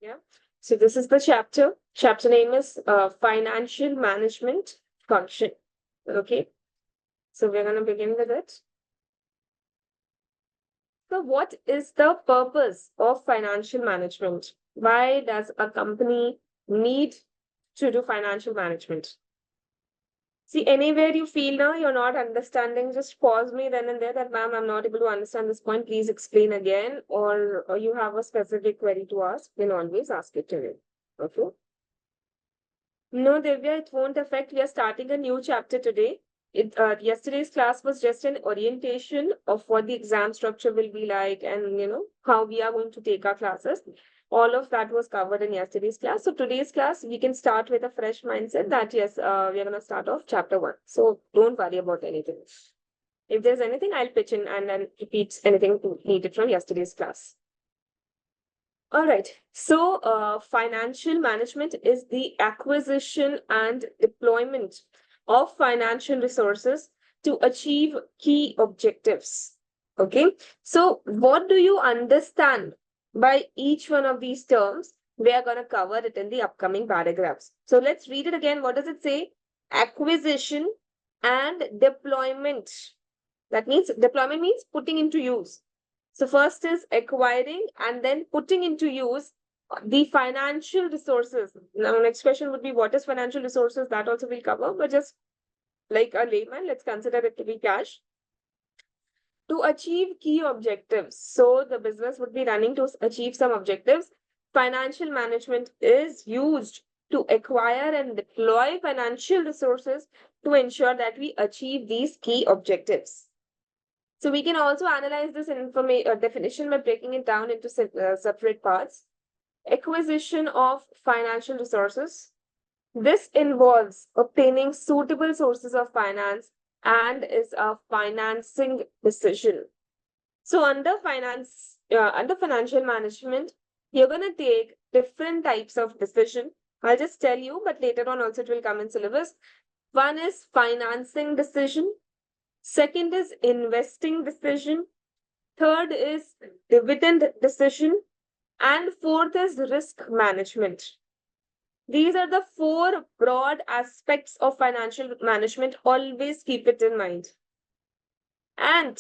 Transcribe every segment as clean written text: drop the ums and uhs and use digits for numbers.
Yeah. So this is the chapter. Chapter name is Financial Management Function. Okay. So we're going to begin with it. So what is the purpose of financial management? Why does a company need to do financial management? See, anywhere you feel now you're not understanding, just pause me then and there that, ma'am, I'm not able to understand this point. Please explain again. Or you have a specific query to ask, then always ask it to me. Okay. No, Divya, it won't affect. We are starting a new chapter today. Yesterday's class was just an orientation of what the exam structure will be like and, how we are going to take our classes. All of that was covered in yesterday's class. So today's class, we can start with a fresh mindset that, yes, we are going to start off chapter 1. So don't worry about anything. If there's anything, I'll pitch in and then repeat anything needed from yesterday's class. All right. So, financial management is the acquisition and deployment of financial resources to achieve key objectives. Okay. So, what do you understand by each one of these terms? We are going to cover it in the upcoming paragraphs. So, let's read it again. What does it say? Acquisition and deployment. That means deployment means putting into use. So first is acquiring and then putting into use the financial resources. Now, next question would be what is financial resources? That also we'll cover, but just like a layman, let's consider it to be cash to achieve key objectives. So the business would be running to achieve some objectives. Financial management is used to acquire and deploy financial resources to ensure that we achieve these key objectives. So we can also analyze this definition by breaking it down into separate parts. Acquisition of financial resources. This involves obtaining suitable sources of finance and is a financing decision. So under financial management, you're going to take different types of decision. I'll just tell you, but later on also it will come in syllabus. One is financing decision. Second is investing decision. Third is dividend decision. And fourth is risk management. These are the four broad aspects of financial management. Always keep it in mind. And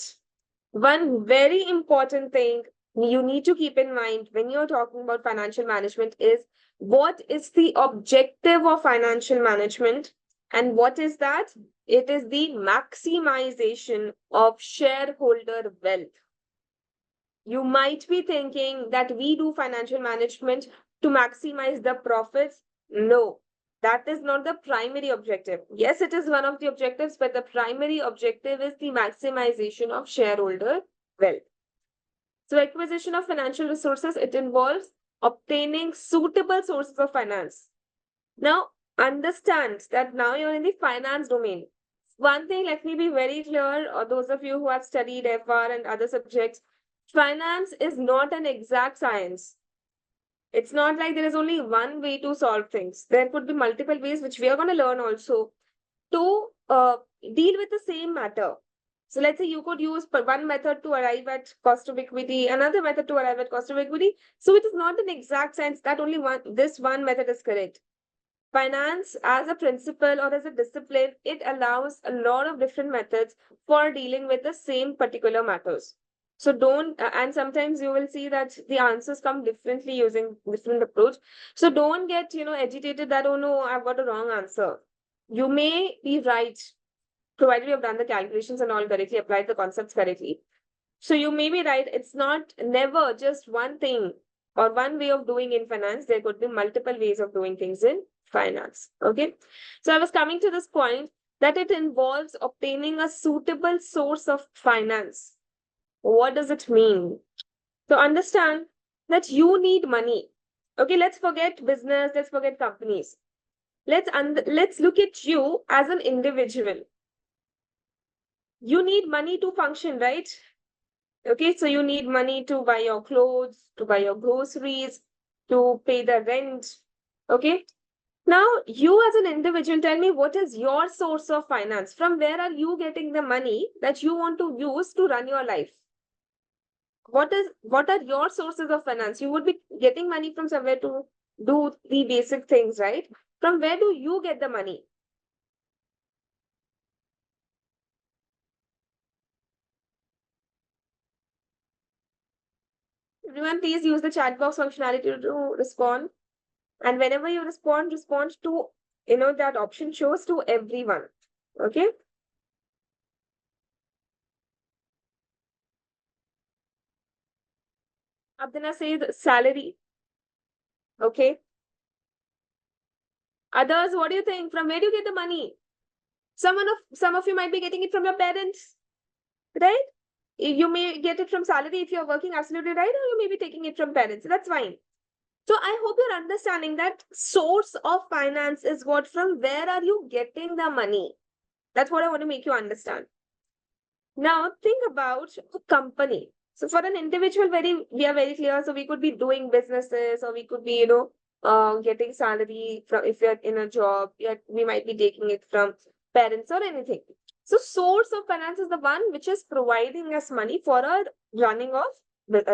one very important thing you need to keep in mind when you're talking about financial management is what is the objective of financial management and what is that? It is the maximization of shareholder wealth. You might be thinking that we do financial management to maximize the profits. No, that is not the primary objective. Yes, it is one of the objectives, but the primary objective is the maximization of shareholder wealth. So acquisition of financial resources, it involves obtaining suitable sources of finance. Now, understand that now you're in the finance domain. One thing, let me be very clear, or those of you who have studied FR and other subjects, finance is not an exact science. It's not like there is only one way to solve things. There could be multiple ways, which we are going to learn also, to deal with the same matter. So let's say you could use one method to arrive at cost of equity, another method to arrive at cost of equity. So it is not an exact science that only this one method is correct. Finance as a principle or as a discipline, it allows a lot of different methods for dealing with the same particular matters. So don't, and sometimes you will see that the answers come differently using different approach. So don't get, agitated that, oh no, I've got a wrong answer. You may be right, provided you have done the calculations and all correctly, applied the concepts correctly. So you may be right. It's not never just one thing or one way of doing in finance. There could be multiple ways of doing things in finance. Okay. So I was coming to this point that it involves obtaining a suitable source of finance. What does it mean? So understand that you need money. Okay, let's forget business, let's forget companies. Let's look at you as an individual. You need money to function, right? Okay, so you need money to buy your clothes, to buy your groceries, to pay the rent. Okay. Now, you as an individual, tell me what is your source of finance? From where are you getting the money that you want to use to run your life? what are your sources of finance? You would be getting money from somewhere to do the basic things, right? From where do you get the money? Everyone, please use the chat box functionality to respond. And whenever you respond to, that option shows to everyone. Okay. Abdina says salary. Okay. Others, what do you think? From where do you get the money? Some of you might be getting it from your parents, right? You may get it from salary if you're working, absolutely right, or you may be taking it from parents. That's fine. So I hope you're understanding that source of finance is what, from where are you getting the money? That's what I want to make you understand. Now think about a company. So for an individual, we are very clear. So we could be doing businesses, or we could be, getting salary from, if you're in a job, yet we might be taking it from parents or anything. So source of finance is the one which is providing us money for our running of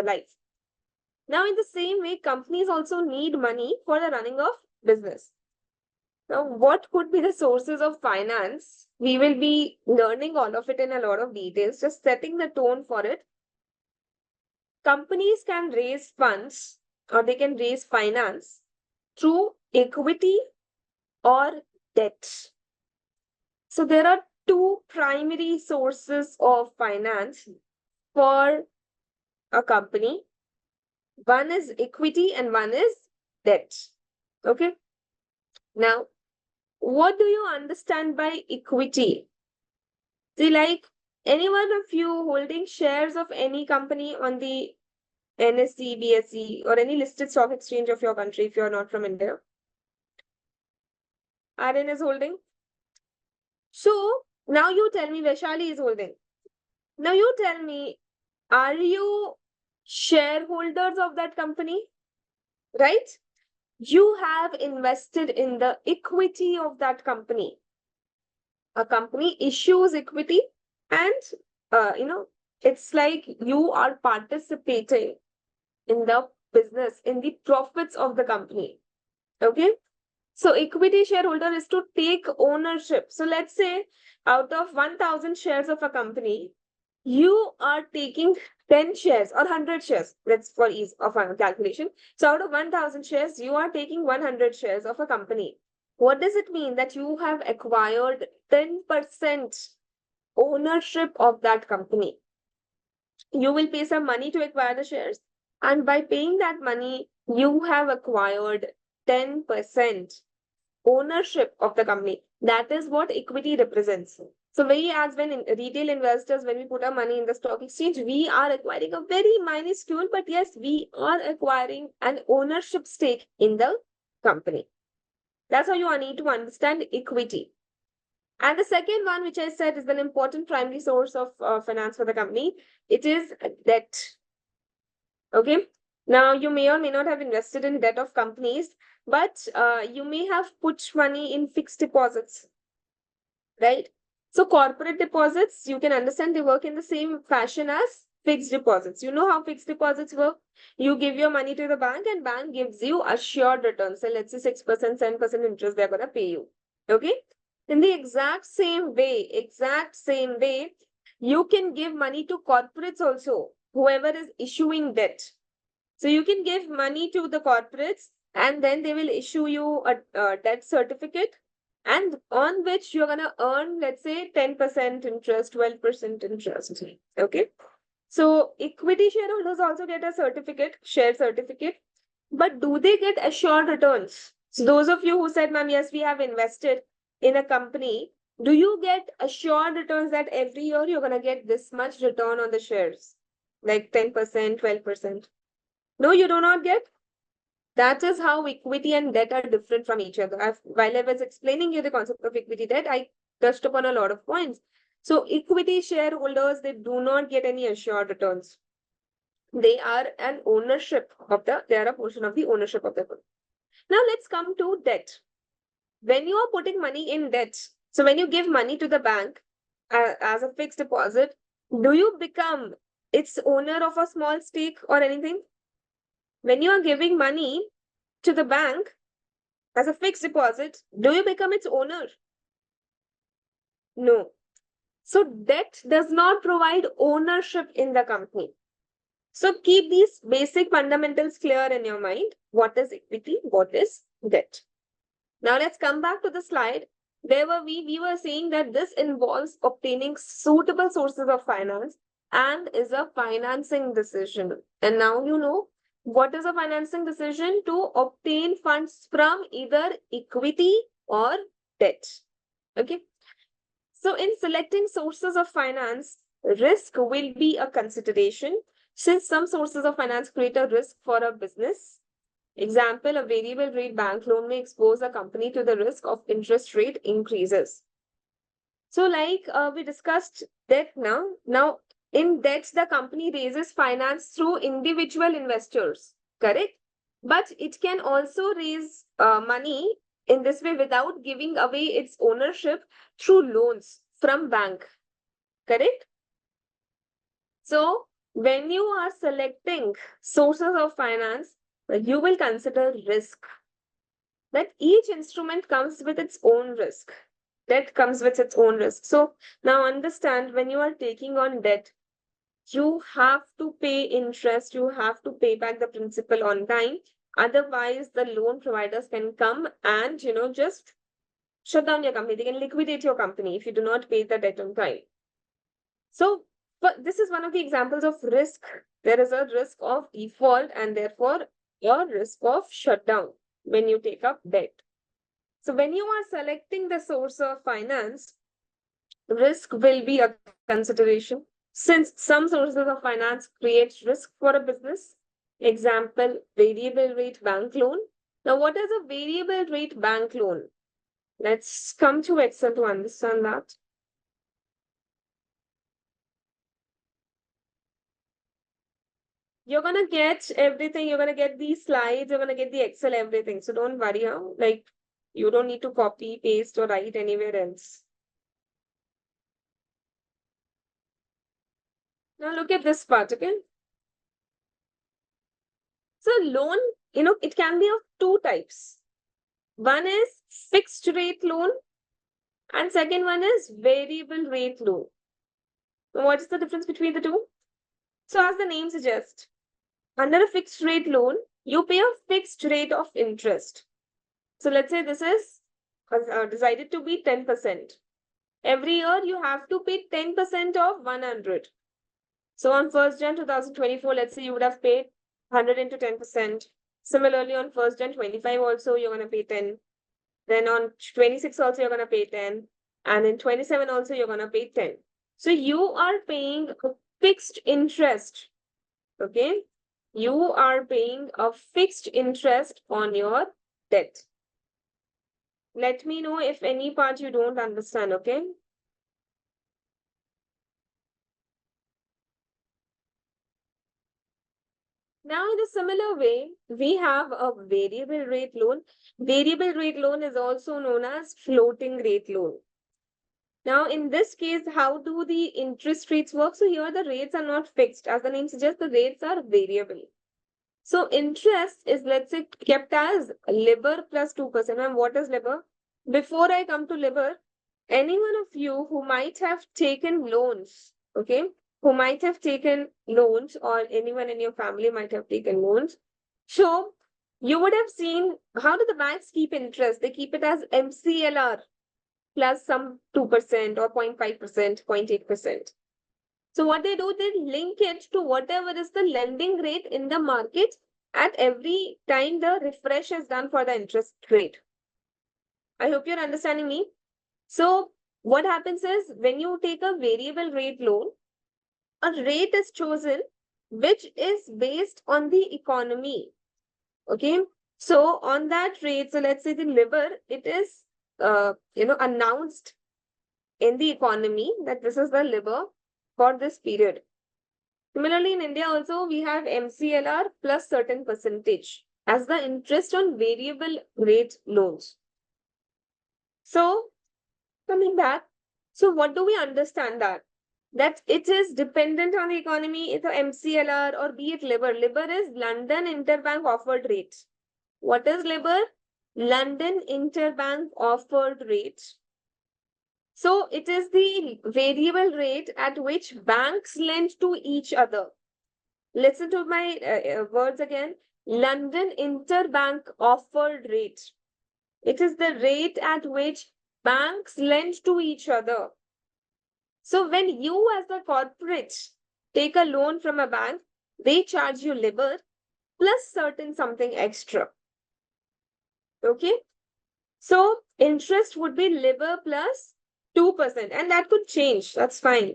life. Now, in the same way, companies also need money for the running of business. Now, what could be the sources of finance? We will be learning all of it in a lot of details, just setting the tone for it. Companies can raise funds, or they can raise finance through equity or debt. So there are two primary sources of finance for a company. One is equity and one is debt. Okay. Now, what do you understand by equity? See, like any one of you holding shares of any company on the NSE, BSE, or any listed stock exchange of your country if you're not from India. RN is holding. So now you tell me, Vaishali is holding. Now you tell me, are you shareholders of that company? Right? You have invested in the equity of that company. A company issues equity, and it's like you are participating in the business, in the profits of the company. Okay. So equity shareholder is to take ownership. So let's say out of 1000 shares of a company, you are taking 10 shares or 100 shares. Let's, for ease of our calculation. So out of 1000 shares, you are taking 100 shares of a company. What does it mean? That you have acquired 10% ownership of that company. You will pay some money to acquire the shares, and by paying that money, you have acquired 10% ownership of the company. That is what equity represents. So we, as retail investors, when we put our money in the stock exchange, we are acquiring a very minuscule, but yes, we are acquiring an ownership stake in the company. That's how you need to understand equity. And the second one, which I said is an important primary source of finance for the company, it is debt. Okay. Now, you may or may not have invested in debt of companies, but you may have put money in fixed deposits, right? So corporate deposits, you can understand they work in the same fashion as fixed deposits. You know how fixed deposits work? You give your money to the bank, and bank gives you assured returns. So let's say 6%, 7% interest they're going to pay you. Okay. In the exact same way, you can give money to corporates also, whoever is issuing debt. So you can give money to the corporates, and then they will issue you a debt certificate, and on which you're going to earn, let's say, 10% interest, 12% interest. Okay. So equity shareholders also get a certificate, share certificate, but do they get assured returns? So those of you who said, ma'am, yes, we have invested in a company, do you get assured returns that every year you're going to get this much return on the shares? Like 10%, 12%? No, you do not get. That is how equity and debt are different from each other. While I was explaining you the concept of equity debt, I touched upon a lot of points. So equity shareholders, they do not get any assured returns. They are they are a portion of the ownership of the company. Now let's come to debt. When you are putting money in debt, so when you give money to the bank as a fixed deposit, do you become its owner of a small stake or anything? When you are giving money to the bank as a fixed deposit, do you become its owner? No. So debt does not provide ownership in the company. So keep these basic fundamentals clear in your mind. What is equity? What is debt? Now let's come back to the slide. There were we were saying that this involves obtaining suitable sources of finance and is a financing decision. And now you know what is a financing decision: to obtain funds from either equity or debt. Okay. So in selecting sources of finance, risk will be a consideration, since some sources of finance create a risk for a business. Example, a variable rate bank loan may expose a company to the risk of interest rate increases. So like we discussed debt now. Now in debt, the company raises finance through individual investors, correct? But it can also raise money in this way without giving away its ownership through loans from bank, correct? So when you are selecting sources of finance, you will consider risk. That each instrument comes with its own risk. Debt comes with its own risk. So now understand, when you are taking on debt, you have to pay interest, you have to pay back the principal on time. Otherwise, the loan providers can come and, just shut down your company. They can liquidate your company if you do not pay the debt on time. So, but this is one of the examples of risk. There is a risk of default and therefore a risk of shutdown when you take up debt. So when you are selecting the source of finance, risk will be a consideration, since some sources of finance create risk for a business. Example, variable rate bank loan. Now, what is a variable rate bank loan? Let's come to Excel to understand that. You're gonna get everything. You're gonna get these slides. You're gonna get the Excel, everything. So don't worry, huh? Like, you don't need to copy, paste, or write anywhere else. Now look at this part, okay? So loan, it can be of two types. One is fixed rate loan and second one is variable rate loan. So what is the difference between the two? So as the name suggests, under a fixed rate loan, you pay a fixed rate of interest. So let's say this is decided to be 10%. Every year you have to pay 10% of 100. So on 1st Jan 2024, let's say you would have paid 100 into 10%. Similarly, on 1st Jan 25 also, you're going to pay 10. Then on 26 also, you're going to pay 10. And in 27 also, you're going to pay 10. So you are paying a fixed interest. Okay. You are paying a fixed interest on your debt. Let me know if any part you don't understand, okay? Now, in a similar way, we have a variable rate loan. Variable rate loan is also known as floating rate loan. Now, in this case, how do the interest rates work? So here the rates are not fixed. As the name suggests, the rates are variable. So interest is, let's say, kept as LIBOR plus 2%. And what is LIBOR? Before I come to LIBOR, any one of you who might have taken loans, okay, who might have taken loans, or anyone in your family might have taken loans. So you would have seen, how do the banks keep interest? They keep it as MCLR plus some 2% or 0.5%, 0.8%. So what they do, they link it to whatever is the lending rate in the market at every time the refresh is done for the interest rate. I hope you're understanding me. So what happens is, when you take a variable rate loan, a rate is chosen which is based on the economy. Okay. So on that rate, so let's say the LIBOR, it is announced in the economy that this is the LIBOR for this period. Similarly, in India also, we have MCLR plus certain percentage as the interest on variable rate loans. So coming back, so what do we understand that? that it is dependent on the economy, it's a MCLR or be it LIBOR. LIBOR is London Interbank Offered Rate. What is LIBOR? London Interbank Offered Rate. So it is the variable rate at which banks lend to each other. Listen to my words again. London Interbank Offered Rate. It is the rate at which banks lend to each other. So when you as a corporate take a loan from a bank, they charge you LIBOR plus certain something extra. Okay. So interest would be LIBOR plus 2%, and that could change. That's fine.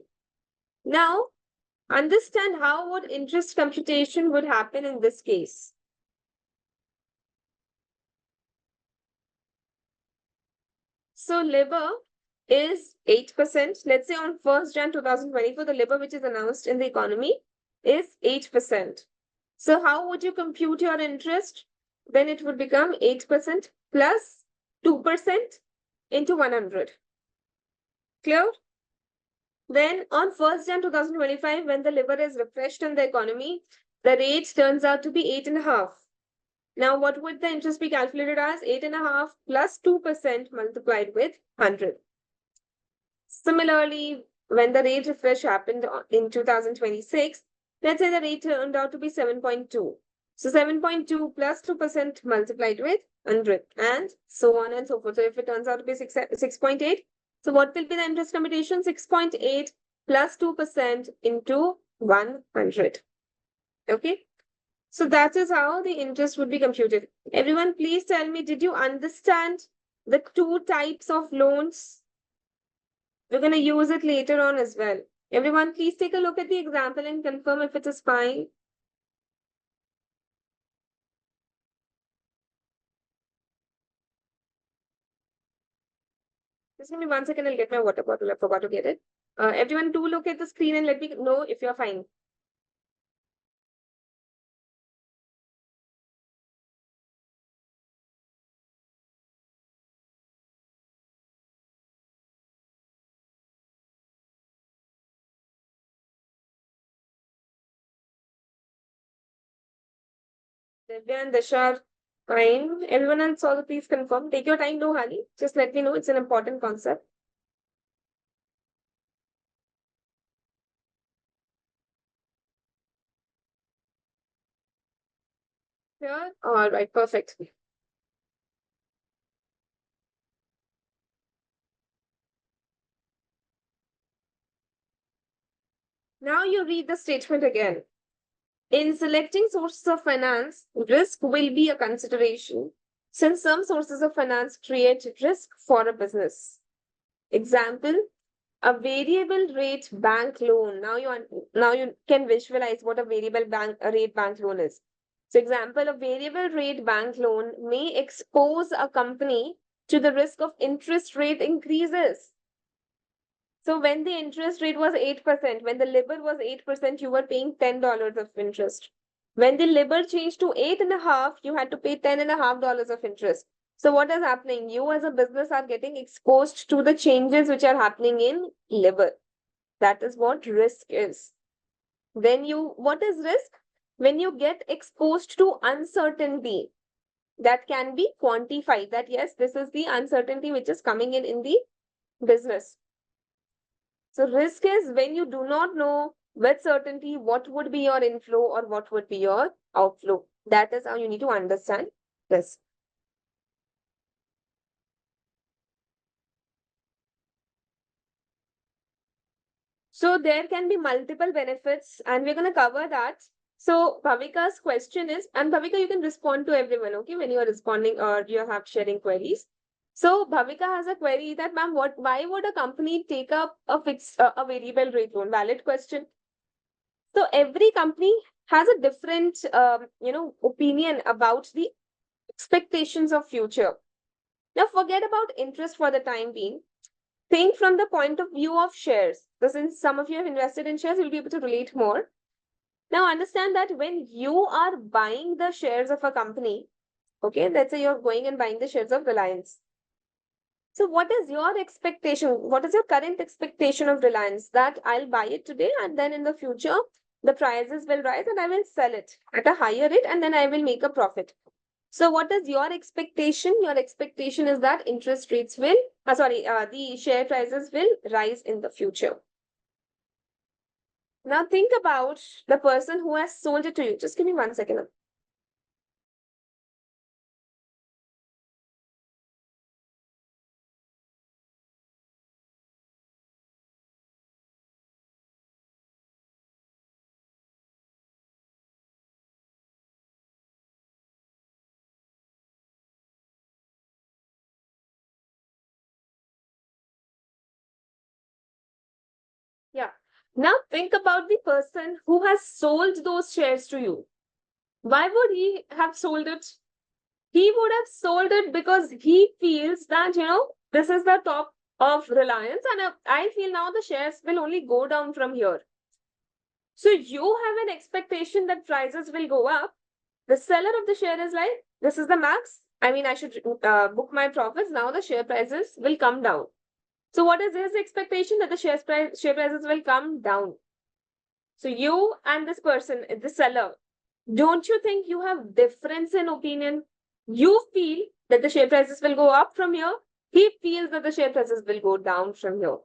Now, understand how would interest computation would happen in this case. So LIBOR is 8%. Let's say on 1st Jan 2024, the LIBOR which is announced in the economy is 8%. So how would you compute your interest? Then it would become 8% plus 2% into 100. Clear? Then on 1st Jan 2025, when the LIBOR is refreshed in the economy, the rate turns out to be 8.5. Now, what would the interest be calculated as? 8.5 plus 2% multiplied with 100. Similarly, when the rate refresh happened in 2026, let's say the rate turned out to be 7.2. So 7.2 plus 2% multiplied with 100 and so on and so forth. So if it turns out to be 6.8, so what will be the interest computation? 6.8 plus 2% into 100. Okay. So that is how the interest would be computed. Everyone, please tell me, did you understand the two types of loans? We're going to use it later on as well. Everyone, please take a look at the example and confirm if it is fine. Just give me 1 second, I'll get my water bottle. I forgot to get it. Everyone, do look at the screen and let me know if you're fine. Divya and Disha, fine. Everyone else also please confirm. Take your time, no hurry. Just let me know. It's an important concept. Here? All right, perfect. Now you read the statement again. In selecting sources of finance, risk will be a consideration since some sources of finance create risk for a business. Example, a variable rate bank loan. Now you can visualize what a variable rate bank loan is. So example, a variable rate bank loan may expose a company to the risk of interest rate increases. So when the interest rate was 8%, when the LIBOR was 8%, you were paying $10 of interest. When the LIBOR changed to 8.5, you had to pay $10.5 of interest. So what is happening? You as a business are getting exposed to the changes which are happening in LIBOR. That is what risk is. What is risk? When you get exposed to uncertainty that can be quantified, that yes, this is the uncertainty which is coming in the business. So risk is when you do not know with certainty what would be your inflow or what would be your outflow. That is how you need to understand risk. So there can be multiple benefits and we're going to cover that. So Bhavika's question is, and Bhavika, you can respond to everyone, okay, when you are responding or you have sharing queries. So Bhavika has a query that, ma'am, why would a company take up a variable rate loan? Valid question. So every company has a different, opinion about the expectations of future. Now, forget about interest for the time being. Think from the point of view of shares. So since some of you have invested in shares, you'll be able to relate more. Now, understand that when you are buying the shares of a company, okay, let's say you're going and buying the shares of Reliance. So what is your expectation? What is your current expectation of Reliance? That I'll buy it today and then in the future, the prices will rise and I will sell it at a higher rate and then I will make a profit. So what is your expectation? Your expectation is that interest rates will, the share prices will rise in the future. Now think about the person who has sold it to you. Just give me 1 second. Yeah. Now think about the person who has sold those shares to you. Why would he have sold it? He would have sold it because he feels that, this is the top of Reliance, and I feel now the shares will only go down from here. So you have an expectation that prices will go up. The seller of the share is like, this is the max. I mean, I should book my profits. Now the share prices will come down. So what is his expectation? That the share prices will come down. So you and this person, the seller, don't you think you have difference in opinion? You feel that the share prices will go up from here. He feels that the share prices will go down from here.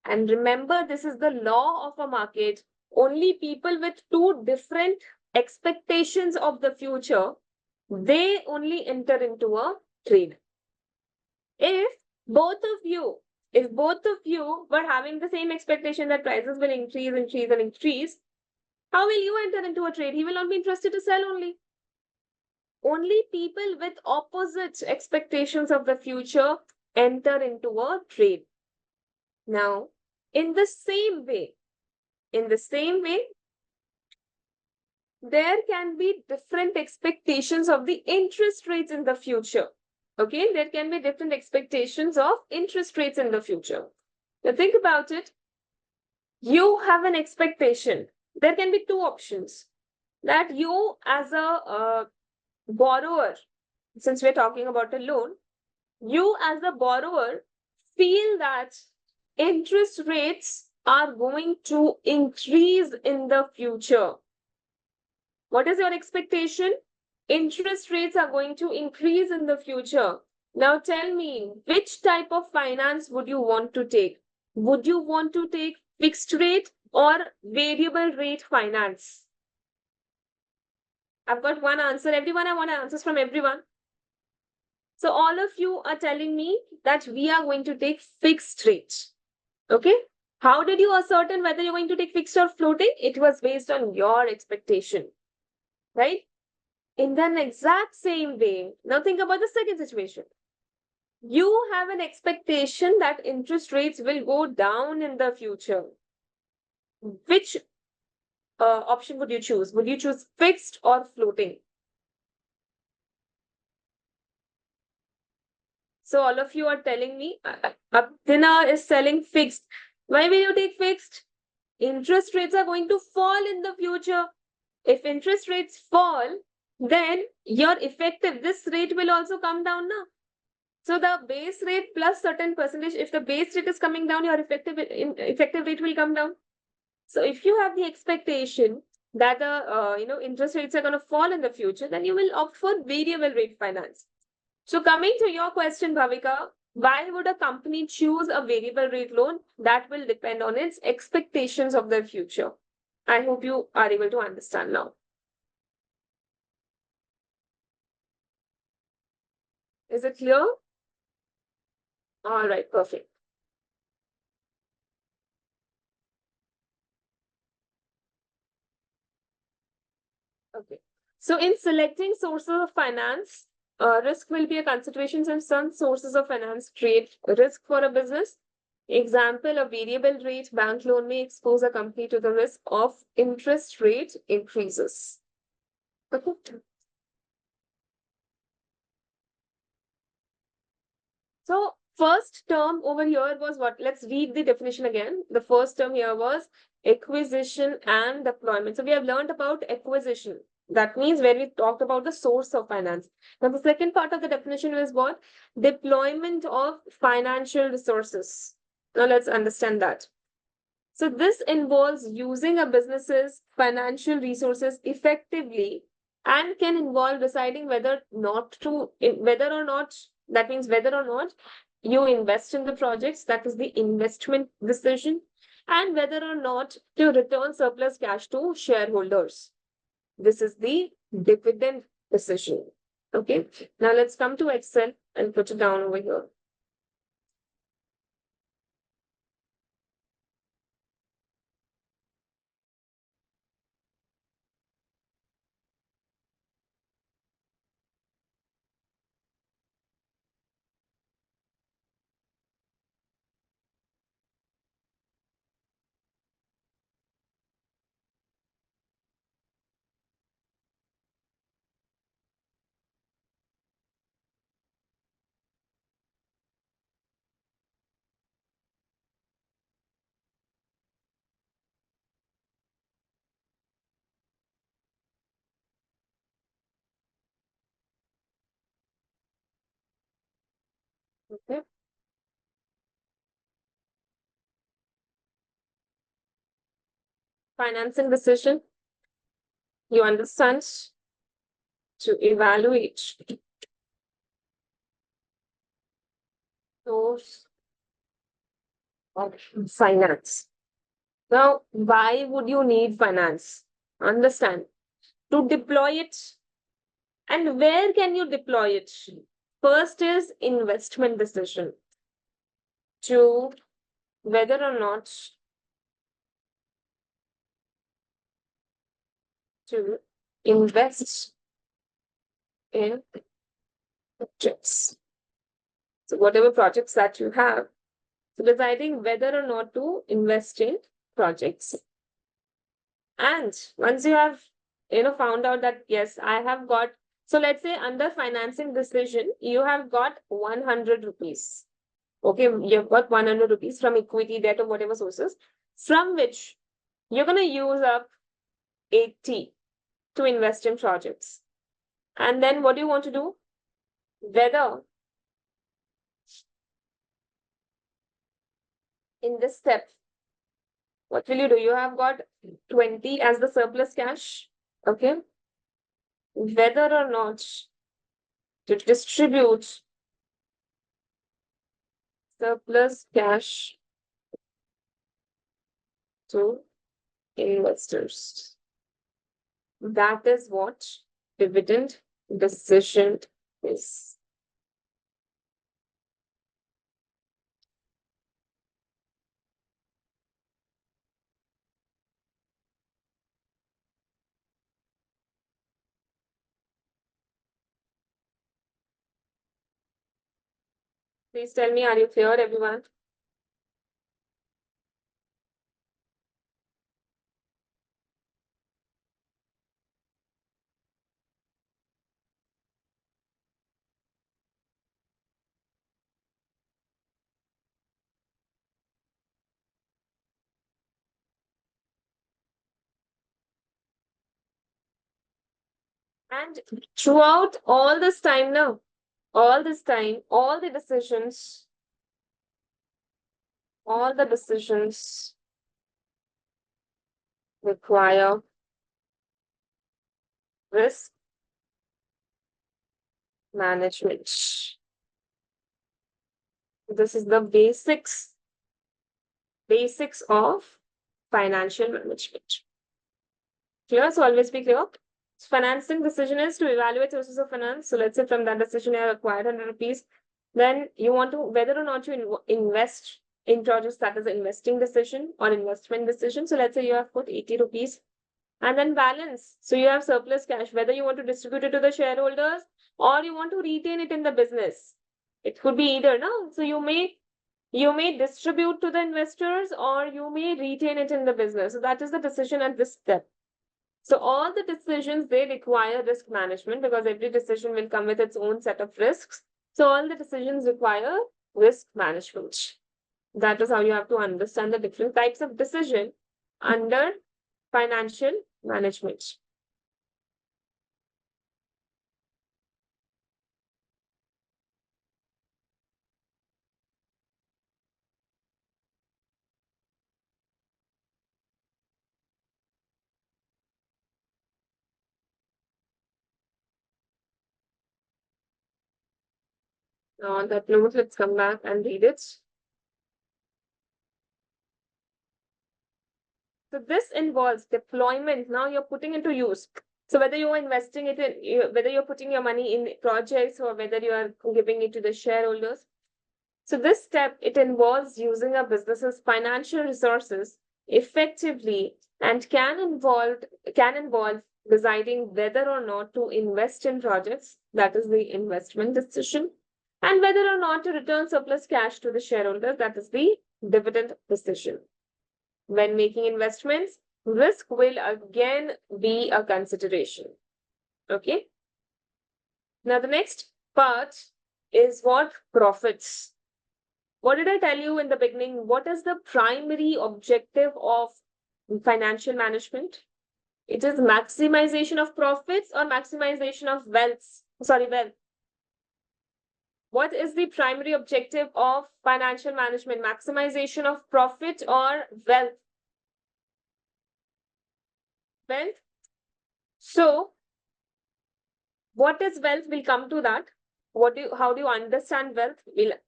And remember, this is the law of a market. Only people with two different expectations of the future, they only enter into a trade. If both of you, if both of you were having the same expectation that prices will increase, increase, and increase, how will you enter into a trade? He will not be interested to sell only. Only people with opposite expectations of the future enter into a trade. Now, in the same way, there can be different expectations of the interest rates in the future. Okay, there can be different expectations of interest rates in the future. Now, think about it. You have an expectation. There can be two options that you, as a borrower, since we're talking about a loan, you as a borrower feel that interest rates are going to increase in the future. What is your expectation? Interest rates are going to increase in the future. Now tell me, which type of finance would you want to take? Would you want to take fixed rate or variable rate finance? I've got one answer. Everyone, I want answers from everyone. So all of you are telling me that we are going to take fixed rate. Okay. How did you ascertain whether you're going to take fixed or floating? It was based on your expectation, right? In the exact same way, now think about the second situation. You have an expectation that interest rates will go down in the future. Which option would you choose? Would you choose fixed or floating? So all of you are telling me, Abdina is selling fixed. Why will you take fixed? Interest rates are going to fall in the future. If interest rates fall, then your effective, this rate will also come down now. So the base rate plus certain percentage, if the base rate is coming down, your effective rate will come down. So if you have the expectation that the interest rates are going to fall in the future, then you will opt for variable rate finance. So coming to your question, Bhavika, why would a company choose a variable rate loan? That will depend on its expectations of the future. I hope you are able to understand now. Is it clear? All right, perfect. Okay. So in selecting sources of finance, risk will be a consideration since some sources of finance create risk for a business. Example, a variable rate bank loan may expose a company to the risk of interest rate increases. Okay. So first term over here was what? Let's read the definition again. The first term here was acquisition and deployment. So we have learned about acquisition. That means where we talked about the source of finance. Now, the second part of the definition is what? Deployment of financial resources. Now, let's understand that. So, this involves using a business's financial resources effectively and can involve deciding whether or not, that means whether or not you invest in the projects, that is the investment decision, and whether or not to return surplus cash to shareholders. This is the dividend decision. Okay. Now let's come to Excel and put it down over here. Okay. Financing decision. You understand to evaluate source of finance. Now, why would you need finance? Understand to deploy it, and where can you deploy it? First is investment decision to whether or not to invest in projects. So whatever projects that you have, so deciding whether or not to invest in projects. And once you have, found out that, yes, I have got, so let's say under financing decision, you have got 100 rupees. Okay, you've got 100 rupees from equity, debt, or whatever sources, from which you're going to use up 80 to invest in projects. And then what do you want to do? Whether in this step, what will you do? You have got 20 as the surplus cash. Okay. Whether or not to distribute surplus cash to investors. That is what dividend decision is. Please tell me, are you clear, everyone? And throughout all this time now, all this time, all the decisions require risk management. This is the basics of financial management. Clear? So always be clear. Financing decision is to evaluate sources of finance. So let's say from that decision you have acquired 100 rupees. Then you want to whether or not you invest in projects, that is investing decision or investment decision. So let's say you have put 80 rupees and then balance. So you have surplus cash, whether you want to distribute it to the shareholders or you want to retain it in the business. It could be either, no? So you may distribute to the investors or you may retain it in the business. So that is the decision at this step. So all the decisions, they require risk management because every decision will come with its own set of risks. So all the decisions require risk management. That is how you have to understand the different types of decision under financial management. Now, on that note, let's come back and read it. So this involves deployment. Now you're putting into use. So whether you're investing it in, whether you're putting your money in projects or whether you are giving it to the shareholders. So this step, it involves using a business's financial resources effectively and can involve deciding whether or not to invest in projects, that is the investment decision, and whether or not to return surplus cash to the shareholders, that is the dividend decision. When making investments, risk will again be a consideration. Okay. Now, the next part is what? Profits. What did I tell you in the beginning? What is the primary objective of financial management? It is maximization of profits or maximization of wealth. Sorry, wealth. What is the primary objective of financial management? Maximization of profit or wealth? Wealth. So, what is wealth? We'll come to that. How do you understand wealth?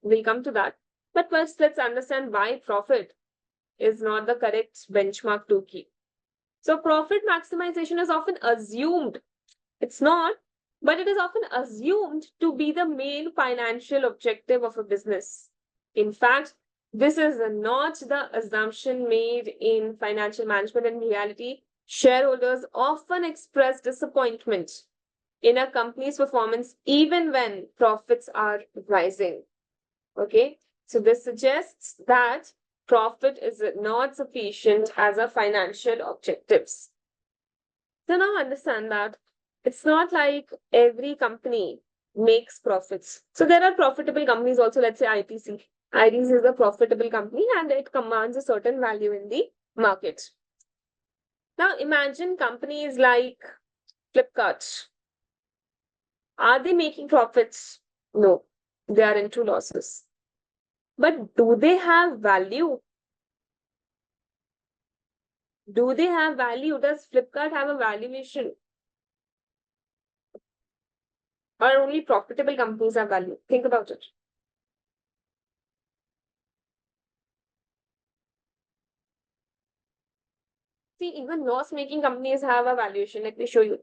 We'll come to that. But first, let's understand why profit is not the correct benchmark to keep. So profit maximization is often assumed. It's not, but it is often assumed to be the main financial objective of a business. In fact, this is not the assumption made in financial management. In reality, shareholders often express disappointment in a company's performance even when profits are rising. Okay, so this suggests that profit is not sufficient as a financial objectives. So now understand that it's not like every company makes profits. So there are profitable companies also, let's say ITC. ITC is a profitable company and it commands a certain value in the market. Now imagine companies like Flipkart. Are they making profits? No, they are into losses. But do they have value? Do they have value? Does Flipkart have a valuation? Or only profitable companies have value? Think about it. See, even loss-making companies have a valuation. Let me show you.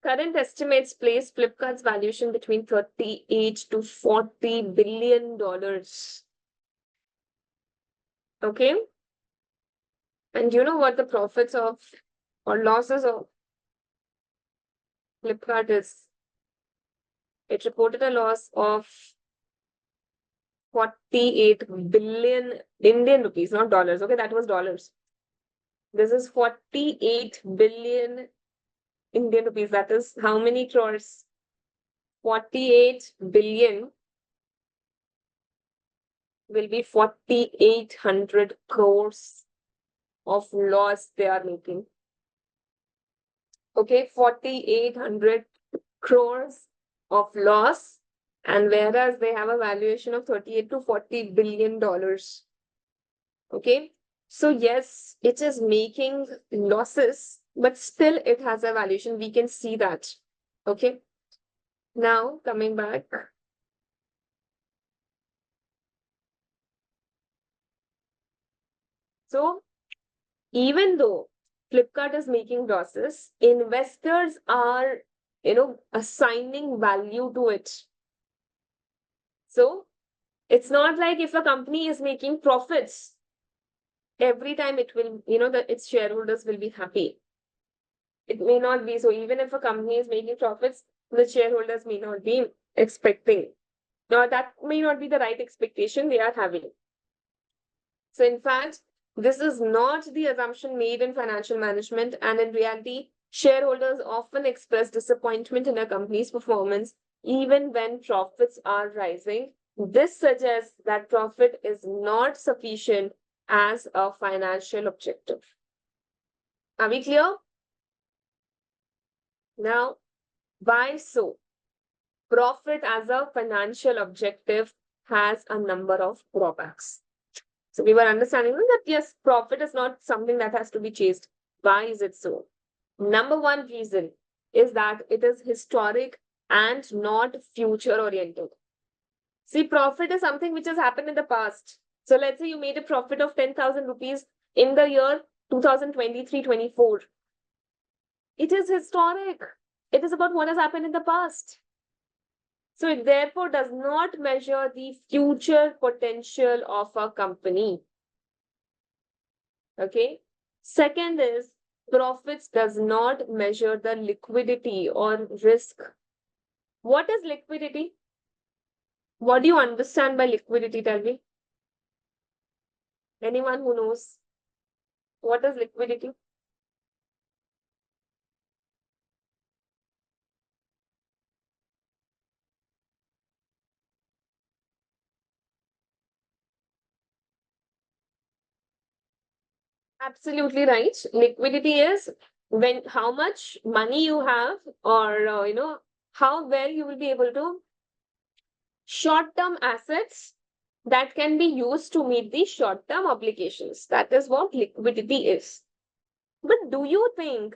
Current estimates place Flipkart's valuation between 38 to 40 billion dollars. Okay? And you know what the profits of or losses of Flipkart is? It reported a loss of 48 billion Indian rupees, not dollars. Okay, that was dollars. This is 48 billion Indian rupees. That is how many crores? 48 billion will be 4,800 crores of loss they are making. Okay, 4,800 crores of loss, and whereas they have a valuation of 38 to 40 billion dollars. Okay, so yes, it is making losses, but still it has a valuation. We can see that. Okay, now coming back. So even though Flipkart is making losses, investors are, assigning value to it. So it's not like if a company is making profits, every time it will, that its shareholders will be happy. It may not be so. Even if a company is making profits, the shareholders may not be expecting. Now, that may not be the right expectation they are having. So, in fact, this is not the assumption made in financial management, and in reality, shareholders often express disappointment in a company's performance even when profits are rising. This suggests that profit is not sufficient as a financial objective. Are we clear? Now, why so? profit as a financial objective has a number of drawbacks. So we were understanding that yes, profit is not something that has to be chased. Why is it so? Number one reason is that it is historic and not future oriented. See, profit is something which has happened in the past. So let's say you made a profit of 10,000 rupees in the year 2023-24. It is historic. It is about what has happened in the past. So it therefore does not measure the future potential of a company. Okay. Second is profits does not measure the liquidity or risk. What is liquidity? What do you understand by liquidity? Tell me. Anyone who knows what is liquidity? Absolutely right. Liquidity is when how much money you have, or how well you will be able to short-term assets that can be used to meet the short-term obligations. That is what liquidity is. But do you think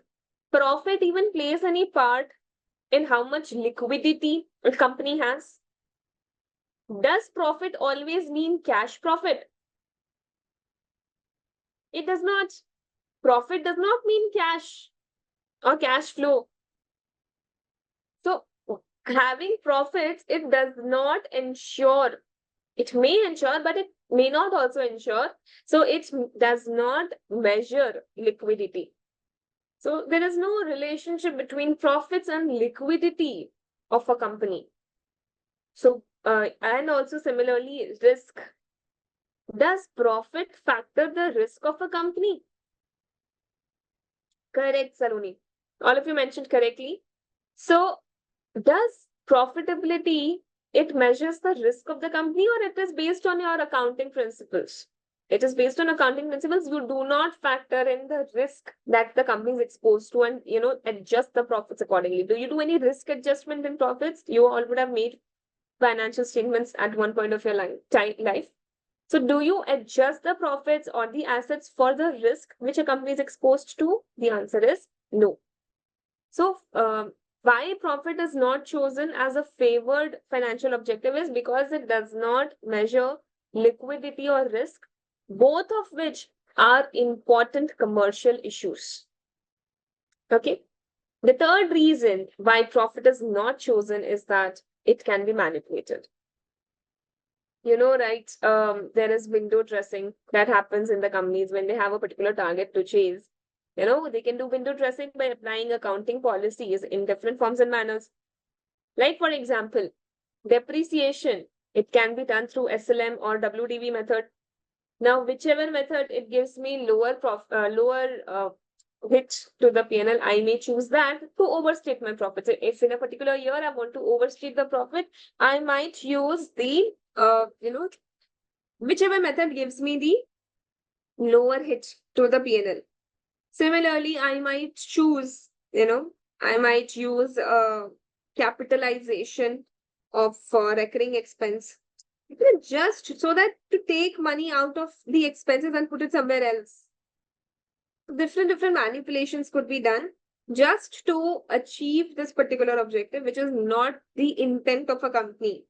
profit even plays any part in how much liquidity a company has? Does profit always mean cash profit? It does not. Profit does not mean cash or cash flow. So having profits, it does not ensure, it may ensure, but it may not also ensure. So it does not measure liquidity. So there is no relationship between profits and liquidity of a company. So, and also similarly, risk. Does profit factor the risk of a company? Correct, Saloni. All of you mentioned correctly. So, does profitability, it measures the risk of the company, or it is based on your accounting principles? It is based on accounting principles. You do not factor in the risk that the company is exposed to and adjust the profits accordingly. Do you do any risk adjustment in profits? You all would have made financial statements at one point of your life. So do you adjust the profits or the assets for the risk which a company is exposed to? The answer is no. So why profit is not chosen as a favored financial objective is because it does not measure liquidity or risk, both of which are important commercial issues. Okay. The third reason why profit is not chosen is that it can be manipulated. Right? There is window dressing that happens in the companies when they have a particular target to chase. They can do window dressing by applying accounting policies in different forms and manners. Like, for example, depreciation, it can be done through SLM or WDV method. Now, whichever method it gives me lower hit to the PNL, I may choose that to overstate my profits. If in a particular year I want to overstate the profit, I might use the whichever method gives me the lower hit to the PNL. Similarly, I might use capitalization of recurring expense. Just so that to take money out of the expenses and put it somewhere else. Different manipulations could be done just to achieve this particular objective, which is not the intent of a company.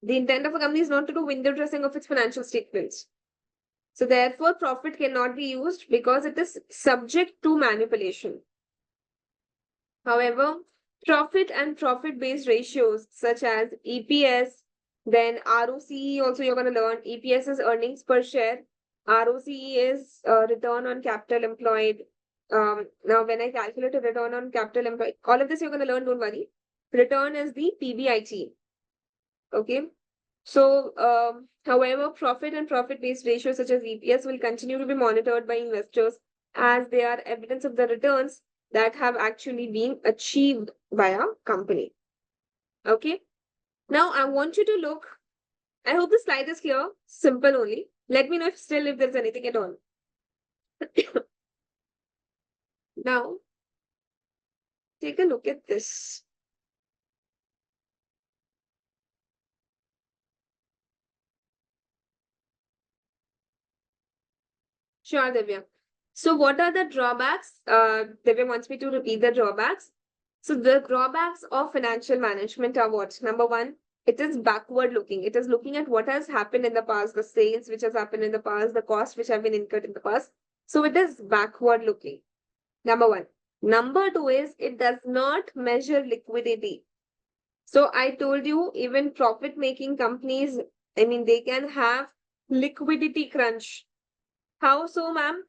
The intent of a company is not to do window dressing of its financial statements. So therefore, profit cannot be used because it is subject to manipulation. However, profit and profit-based ratios such as EPS, then ROCE also you're going to learn. EPS is earnings per share. ROCE is return on capital employed. Now, when I calculate a return on capital employed, all of this you're going to learn, don't worry. Return is the PBIT. Okay. So, however, profit and profit-based ratios such as EPS will continue to be monitored by investors as they are evidence of the returns that have actually been achieved by a company. Okay. Now, I want you to look. I hope the slide is clear. Simple only. Let me know if there's anything at all. Now, take a look at this. Sure, Divya. So what are the drawbacks? Divya wants me to repeat the drawbacks. So the drawbacks of financial management are what? Number one, it is backward looking. It is looking at what has happened in the past, the sales which has happened in the past, the costs which have been incurred in the past. So it is backward looking. Number one. Number two is it does not measure liquidity. So I told you, even profit making companies, I mean, they can have liquidity crunch. How so, ma'am?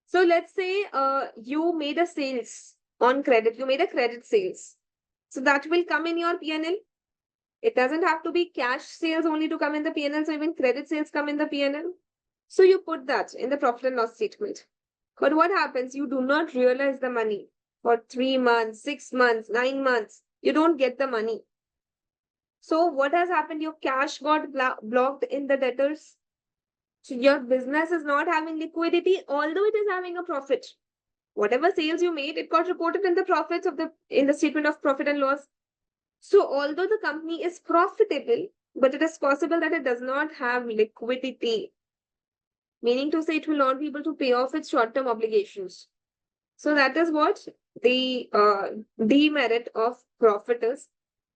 So let's say you made a sales on credit, you made a credit sales. So that will come in your P&L. It doesn't have to be cash sales only to come in the P&L. So even credit sales come in the P&L. So you put that in the profit and loss statement. But what happens? You do not realize the money for 3 months, 6 months, 9 months. You don't get the money. So what has happened? Your cash got blocked in the debtors. So your business is not having liquidity, although it is having a profit. Whatever sales you made, it got reported in the profits of the statement of profit and loss. So although the company is profitable, but it is possible that it does not have liquidity, meaning to say it will not be able to pay off its short-term obligations. So that is what the demerit of profit is.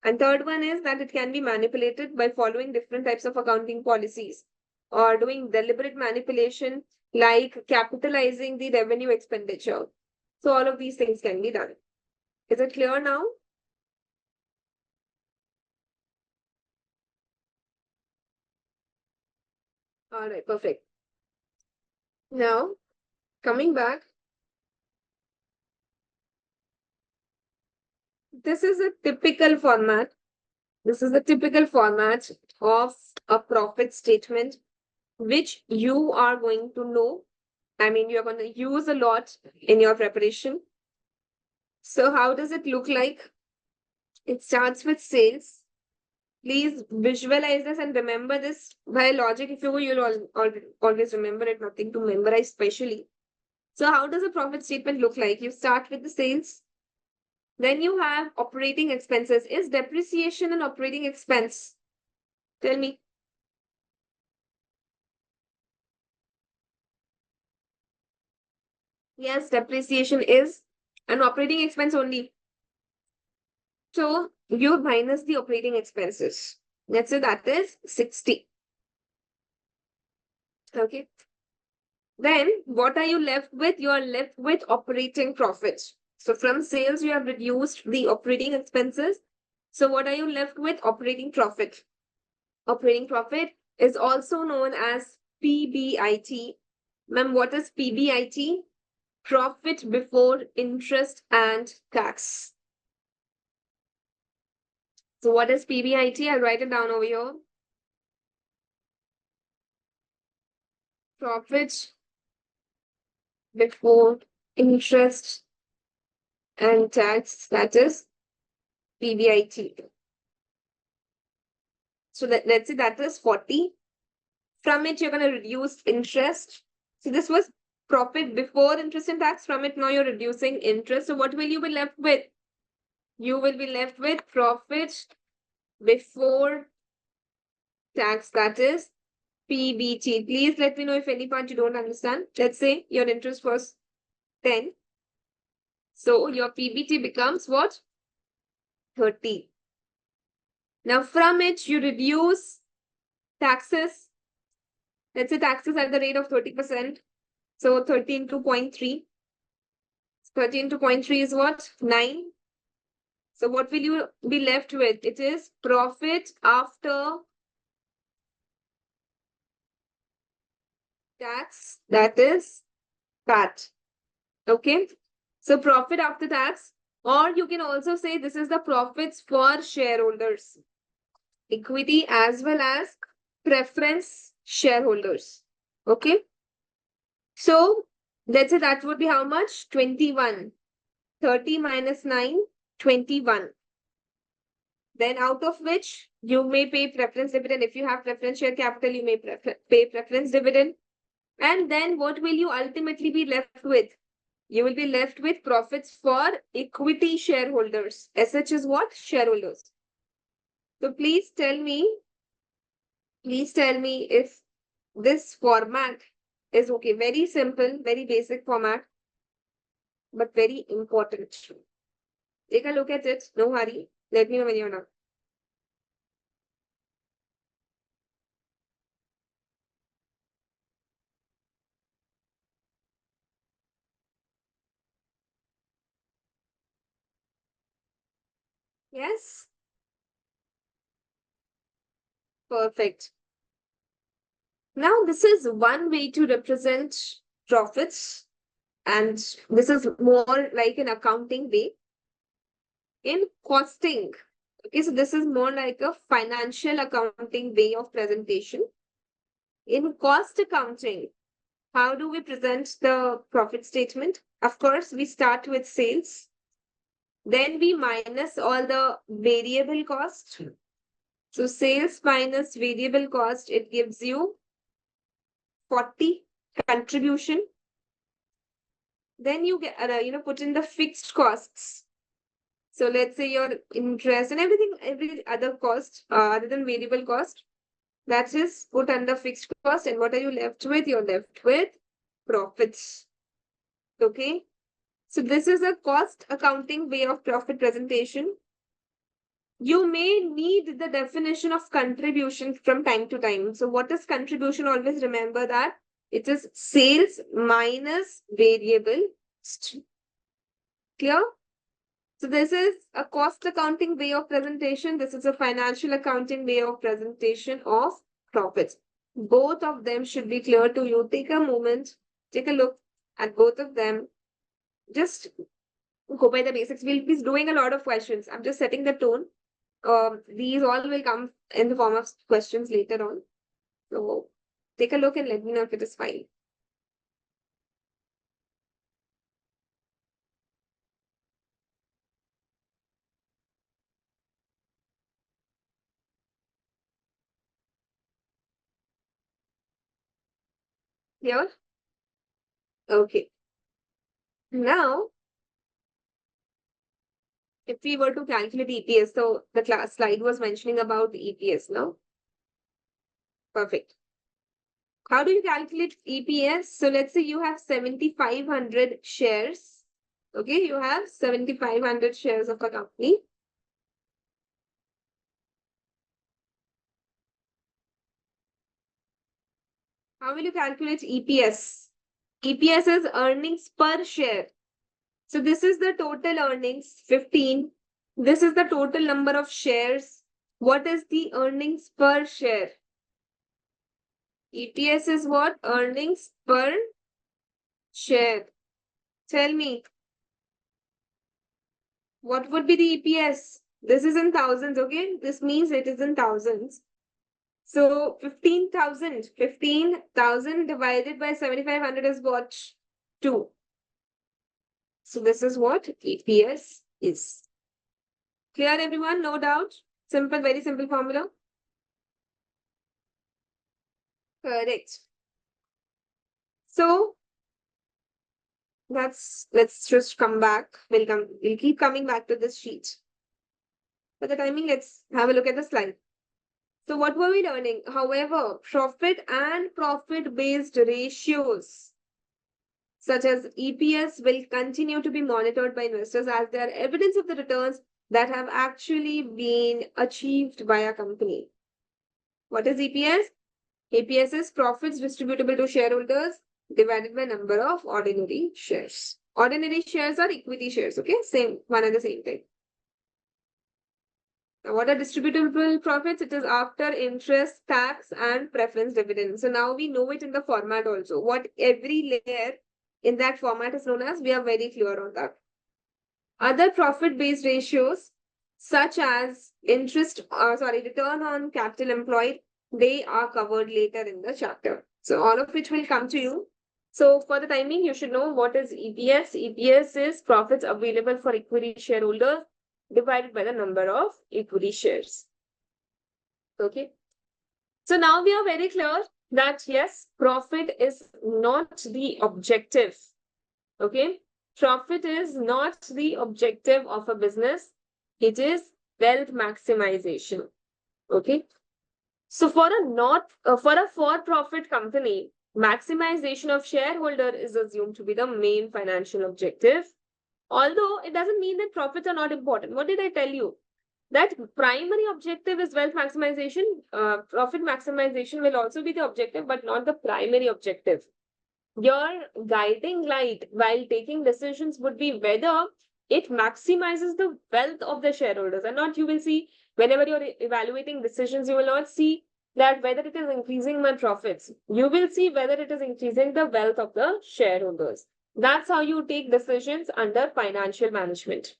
And third one is that it can be manipulated by following different types of accounting policies or doing deliberate manipulation like capitalizing the revenue expenditure. So all of these things can be done. Is it clear now? All right, perfect. Now, coming back, this is a typical format. This is the typical format of a profit statement, which you are going to know. I mean, you're going to use a lot in your preparation. So how does it look like? It starts with sales. Please visualize this and remember this by logic. If you will, you'll always remember it, nothing to memorize specially. So how does a profit statement look like? You start with the sales. Then you have operating expenses. Is depreciation an operating expense? Tell me. Yes, depreciation is an operating expense only. So you minus the operating expenses. Let's say that is 60. Okay. Then what are you left with? You are left with operating profit. So from sales, you have reduced the operating expenses. So what are you left with? Operating profit. Operating profit is also known as PBIT. Ma'am, what is PBIT? Profit before interest and tax. So what is PBIT? I'll write it down over here. Profit before interest and tax, that is PBIT. So let's say that is 40. From it, you're going to reduce interest. So this was profit before interest and tax. From it, now you're reducing interest. So what will you be left with? You will be left with profit before tax, that is PBT. Please let me know if any part you don't understand. Let's say your interest was 10. So your PBT becomes what? 30. Now from it, you reduce taxes. Let's say taxes at the rate of 30%. So 30 into 0.3. 30 into 0.3 is what? 9. So what will you be left with? It is profit after tax, that is PAT. Okay. So profit after tax, or you can also say this is the profits for shareholders, equity as well as preference shareholders. Okay. So let's say that would be how much? 21. 30 minus 9, 21. Then out of which you may pay preference dividend. If you have preference share capital, you may pay preference dividend. And then what will you ultimately be left with? You will be left with profits for equity shareholders. SH is what? Shareholders. So please tell me if this format is okay. Very simple, very basic format, but very important. Take a look at it. No hurry. Let me know when you're done. Yes? Perfect. Now, this is one way to represent profits, and this is more like an accounting way. In costing, okay, so this is more like a financial accounting way of presentation. In cost accounting, how do we present the profit statement? Of course, we start with sales. Then we minus all the variable cost. So sales minus variable cost, it gives you 40 contribution. Then you get, put in the fixed costs. So let's say your interest and everything, every other cost, other than variable cost, that is put under fixed cost. And what are you left with? You're left with profits. Okay. So this is a cost accounting way of profit presentation. You may need the definition of contribution from time to time. So what is contribution? Always remember that it is sales minus variable. Clear? So this is a cost accounting way of presentation. This is a financial accounting way of presentation of profits. Both of them should be clear to you. Take a moment, take a look at both of them. Just go by the basics. We'll be doing a lot of questions. I'm just setting the tone. These all will come in the form of questions later on. So take a look and let me know if it is fine. Clear? Okay. Now, if we were to calculate EPS, so the class slide was mentioning about the EPS now. Perfect. How do you calculate EPS? So let's say you have 7,500 shares. Okay, you have 7,500 shares of a company. How will you calculate EPS? EPS is earnings per share. So this is the total earnings, 15. This is the total number of shares. What is the earnings per share? EPS is what? Earnings per share. Tell me, what would be the EPS? This is in thousands, okay? This means it is in thousands. So 15,000. 15,000 divided by 7,500 is what? 2. So this is what EPS is. Clear, everyone? No doubt? Simple, very simple formula. Correct. So let's just come back. We'll keep coming back to this sheet. For the timing, let's have a look at the slide. So what were we learning? However, profit and profit-based ratios such as EPS will continue to be monitored by investors as they are evidence of the returns that have actually been achieved by a company. What is EPS? EPS is profits distributable to shareholders divided by number of ordinary shares. Ordinary shares are equity shares, okay? Same, one and the same thing. Now, what are distributable profits? It is after interest, tax, and preference dividend. So now we know it in the format also. What every layer in that format is known as, we are very clear on that. Other profit-based ratios, such as return on capital employed, they are covered later in the chapter. So all of which will come to you. So for the timing, you should know what is EPS. EPS is profits available for equity shareholders divided by the number of equity shares. Okay. So now we are very clear that yes, profit is not the objective. Okay. Profit is not the objective of a business. It is wealth maximization. Okay. So for a for-profit company, Maximization of shareholder is assumed to be the main financial objective. Although it doesn't mean that profits are not important. What did I tell you? That primary objective is wealth maximization. Profit maximization will also be the objective, but not the primary objective. Your guiding light while taking decisions would be whether it maximizes the wealth of the shareholders, and not, you will see whenever you're evaluating decisions, you will not see that whether it is increasing my profits. You will see whether it is increasing the wealth of the shareholders. That's how you take decisions under financial management.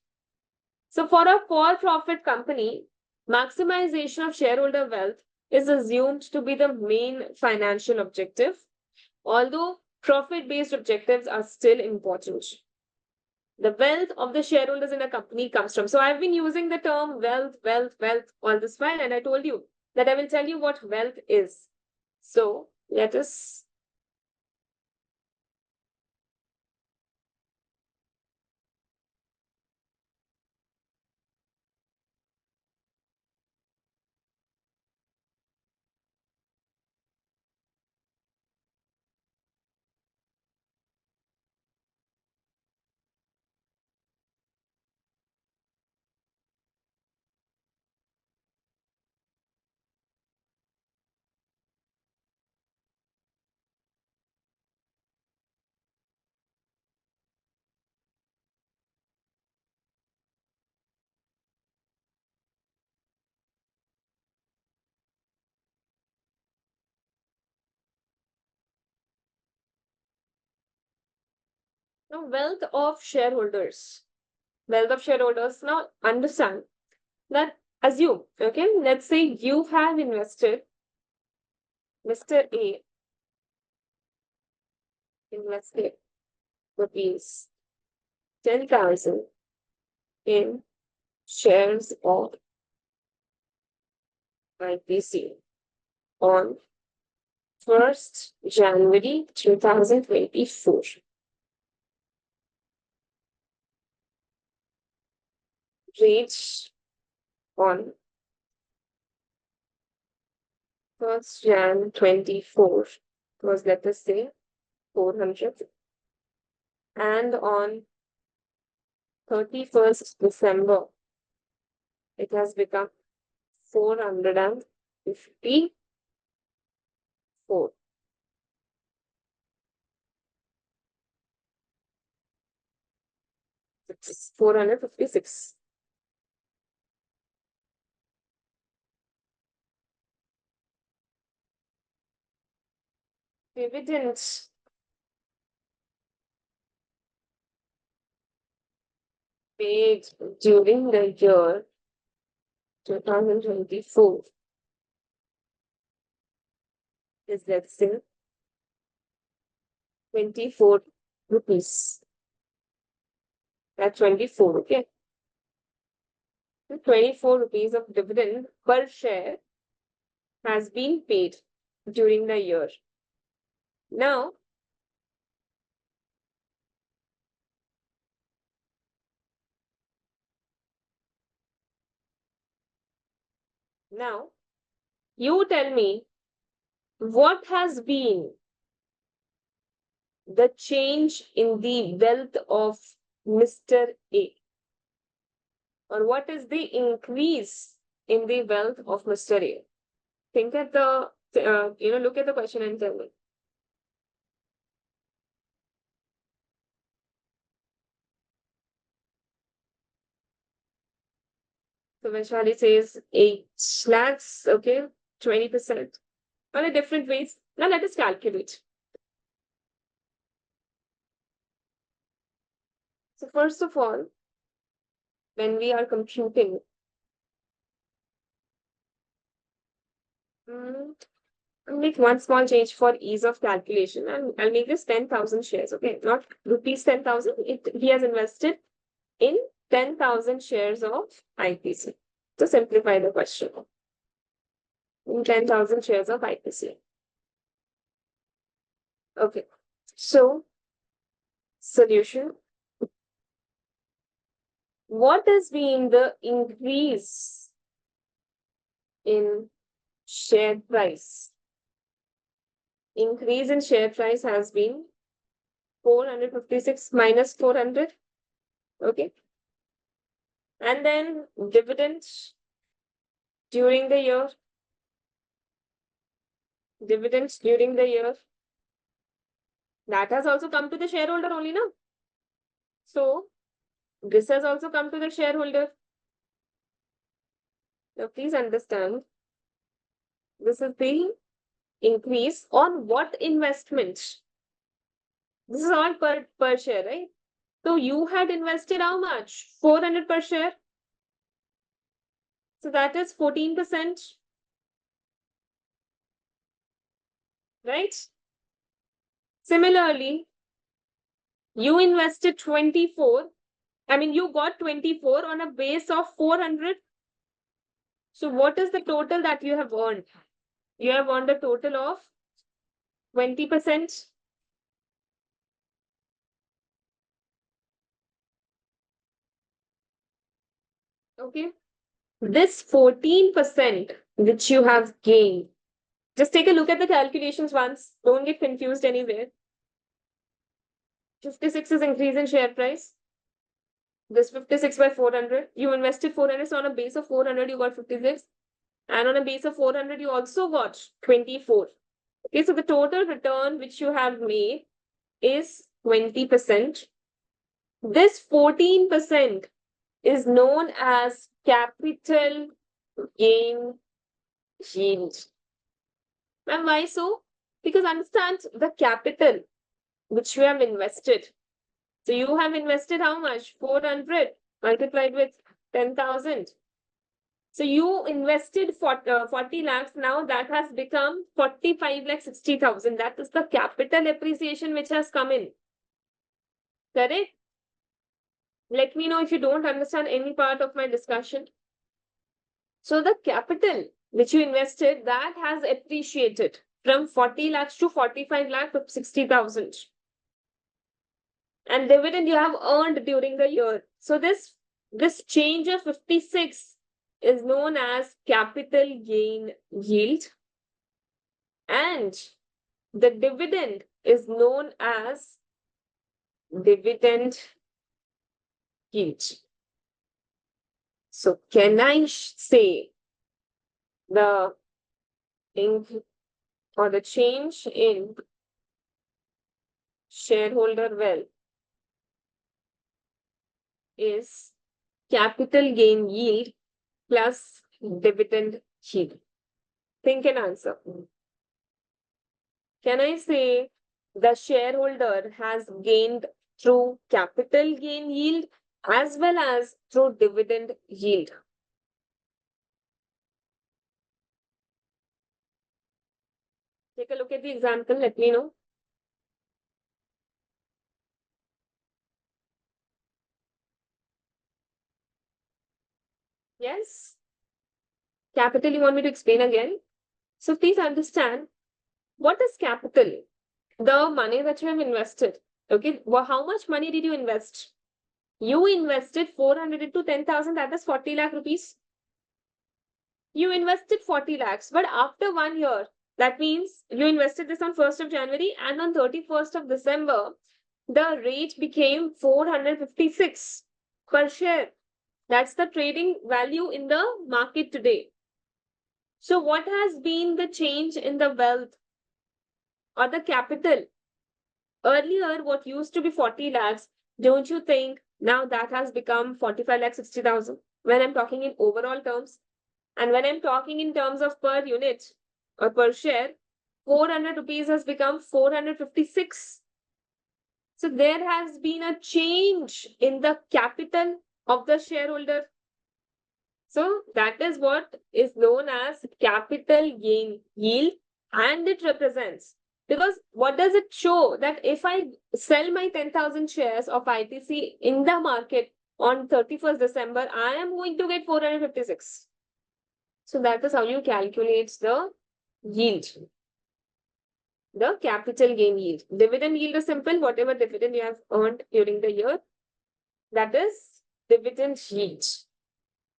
So, for a for profit company, maximization of shareholder wealth is assumed to be the main financial objective, although profit based objectives are still important. The wealth of the shareholders in a company comes from. So, I've been using the term wealth all this while, and I told you that I will tell you what wealth is. So, let us now wealth of shareholders. Wealth of shareholders. Now understand that, assume, okay, let's say you have invested, Mr. A invested rupees 10,000 in shares of IPC on 1st January 2024. Rates on 1st Jan 24 was, let us say, 400, and on 31st December it has become 454. It's 456. Dividends paid during the year 2024 is, let's say, 24 rupees. That's 24, okay? 24 rupees of dividend per share has been paid during the year. Now, you tell me what has been the change in the wealth of Mr. A, or what is the increase in the wealth of Mr. A? Think at the, look at the question and tell me. So Vaishali says 8 lakhs, okay, 20%. On a different ways. Now let us calculate. So first of all, when we are computing, I'll make one small change for ease of calculation, and I'll make this 10,000 shares, okay? Not rupees 10,000. He has invested in 10,000 shares of IPC. To simplify the question, in 10,000 shares of IPC. Okay, so solution. What has been the increase in share price increase in share price has been 456 minus 400. Okay. And then dividends during the year. Dividends during the year. That has also come to the shareholder only now. So this has also come to the shareholder. Now please understand, this is the increase on what investment? This is all per share, right? So you had invested how much? 400 per share. So that is 14%, right? Similarly, you invested 24. I mean, you got 24 on a base of 400. So what is the total that you have earned? You have earned a total of 20%. Okay. This 14% which you have gained, just take a look at the calculations once. Don't get confused anywhere. 56 is increase in share price. This 56 by 400. You invested 400. So on a base of 400, you got 56. And on a base of 400, you also got 24. Okay, so the total return which you have made is 20%. This 14% is known as capital gain yield. And why so? Because understand the capital which you have invested. So you have invested how much? 400 multiplied with 10,000. So you invested 40 lakhs. Now that has become 45 lakh 60,000. That is the capital appreciation which has come in. Correct? Let me know if you don't understand any part of my discussion. So the capital which you invested, that has appreciated from 40 lakhs to 45 lakh to 60,000. And dividend you have earned during the year. So this change of 56 is known as capital gain yield. And the dividend is known as dividend yield. So can I say the change in shareholder wealth is capital gain yield plus dividend yield? Think and answer. Can I say the shareholder has gained through capital gain yield as well as through dividend yield? Take a look at the example. Let me know. Yes? Capital, you want me to explain again? So please understand, what is capital? The money that you have invested. Okay, well, how much money did you invest? You invested 400 into 10,000, that is 40 lakh rupees. You invested 40 lakhs, but after 1 year, that means you invested this on 1st of January and on 31st of December, the rate became 456 per share. That's the trading value in the market today. So what has been the change in the wealth or the capital? Earlier, what used to be 40 lakhs, don't you think now that has become 45 lakh 60,000 when I'm talking in overall terms? And when I'm talking in terms of per unit or per share, 400 rupees has become 456. So there has been a change in the capital of the shareholder. So that is what is known as capital gain yield, and it represents, because what does it show? That if I sell my 10,000 shares of ITC in the market on 31st December, I am going to get 456. So that is how you calculate the yield, the capital gain yield. Dividend yield is simple, whatever dividend you have earned during the year, that is dividend yield.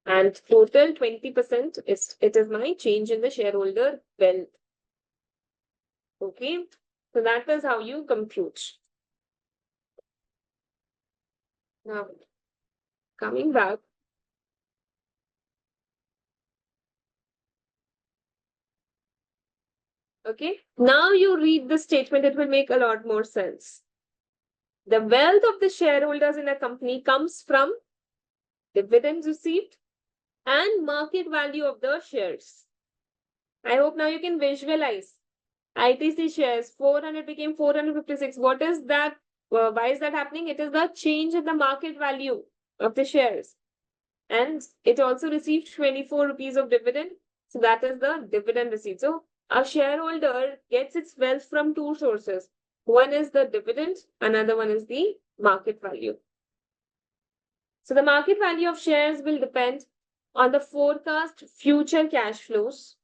And total 20% is my change in the shareholder wealth. Okay, so that is how you compute. Now, coming back, okay, now you read the statement, it will make a lot more sense. The wealth of the shareholders in a company comes from dividends received and market value of the shares. I hope now you can visualize. ITC shares 400 became 456. What is that? Why is that happening? It is the change in the market value of the shares. And it also received 24 rupees of dividend. So that is the dividend receipt. So a shareholder gets its wealth from two sources. One is the dividend, another one is the market value. So the market value of shares will depend on the forecast future cash flows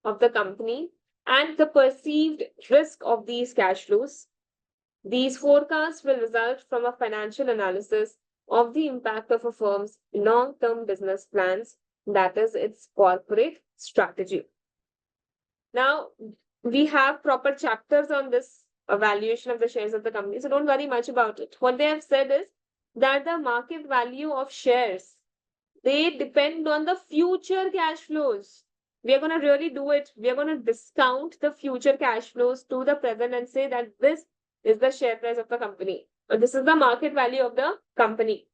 of the company and the perceived risk of these cash flows. These forecasts will result from a financial analysis of the impact of a firm's long-term business plans, that is its corporate strategy. Now, we have proper chapters on this evaluation of the shares of the company, so don't worry much about it. What they have said is that the market value of shares, they depend on the future cash flows. We are going to really do it. We are going to discount the future cash flows to the present and say that this is the share price of the company, or this is the market value of the company.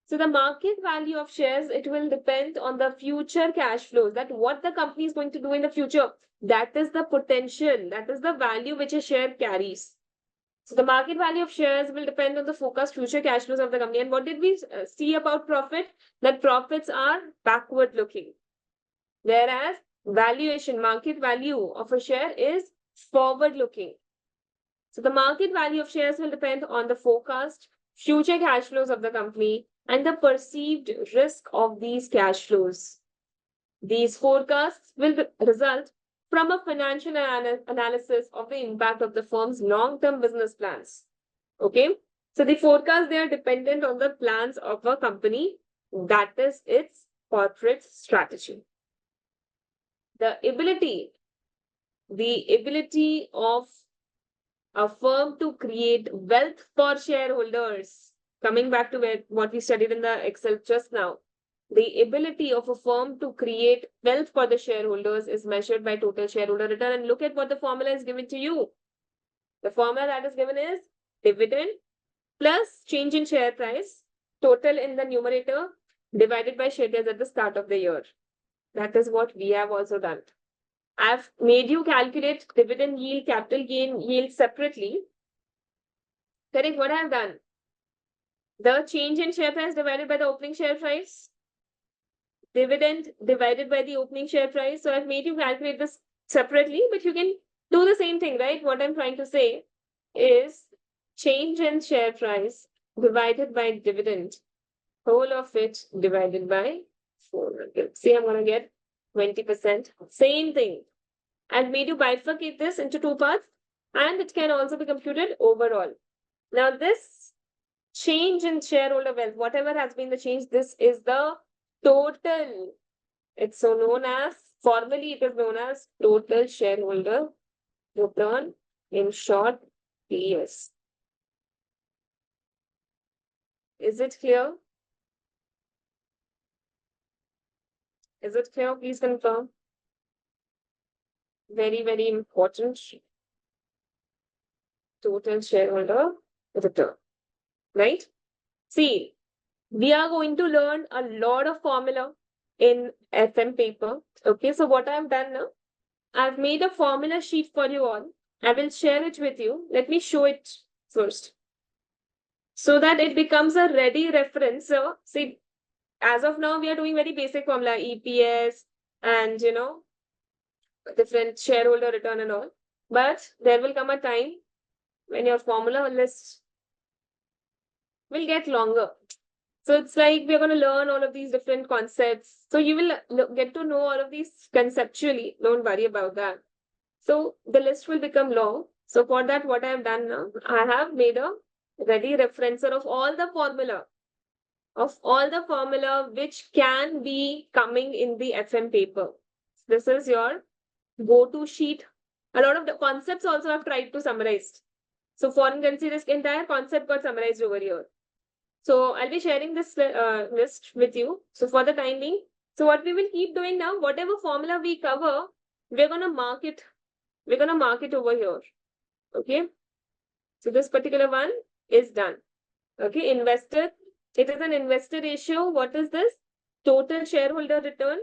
So the market value of shares, it will depend on the future cash flows, that what the company is going to do in the future. That is the potential, that is the value which a share carries. So the market value of shares will depend on the forecast future cash flows of the company. And what did we see about profit? That profits are backward looking. Whereas valuation, market value of a share is forward looking. So the market value of shares will depend on the forecast future cash flows of the company and the perceived risk of these cash flows. These forecasts will result from a financial analysis of the impact of the firm's long-term business plans. Okay, so the forecasts, they are dependent on the plans of a company, that is its corporate strategy. The ability of a firm to create wealth for shareholders, coming back to what we studied in the Excel just now, the ability of a firm to create wealth for the shareholders is measured by total shareholder return. And look at what the formula is given to you. The formula that is given is dividend plus change in share price, total in the numerator, divided by share price at the start of the year. That is what we have also done. I've made you calculate dividend yield, capital gain yield separately. Correct, what I've done? The change in share price divided by the opening share price, dividend divided by the opening share price. So I've made you calculate this separately, but you can do the same thing, right? What I'm trying to say is change in share price divided by dividend, whole of it divided by 400. See, I'm going to get 20%. Same thing. I've made you bifurcate this into two parts, and it can also be computed overall. Now, this change in shareholder wealth, whatever has been the change, this is the total. It's so known as, formally it is known as total shareholder return, in short, TS. Is it clear? Is it clear? Please confirm. Very, very important. Total shareholder return, right? See, we are going to learn a lot of formula in FM paper. Okay, so what I've done now, I've made a formula sheet for you all. I will share it with you. Let me show it first, so that it becomes a ready reference. So, see, as of now, we are doing very basic formula, EPS, and different shareholder return and all. But there will come a time when your formula list will get longer. So it's like we're going to learn all of these different concepts. So you will get to know all of these conceptually. Don't worry about that. So the list will become long. So for that, what I have done now, I have made a ready referencer of all the formula which can be coming in the FM paper. This is your go-to sheet A lot of the concepts also I've tried to summarize. So foreign currency risk, entire concept got summarized over here. So I'll be sharing this list with you. So for the time being, so what we will keep doing now, whatever formula we cover, we're gonna mark it. We're gonna mark it over here. Okay. So this particular one is done. Okay. Investor. It is an investor ratio. What is this? Total shareholder return,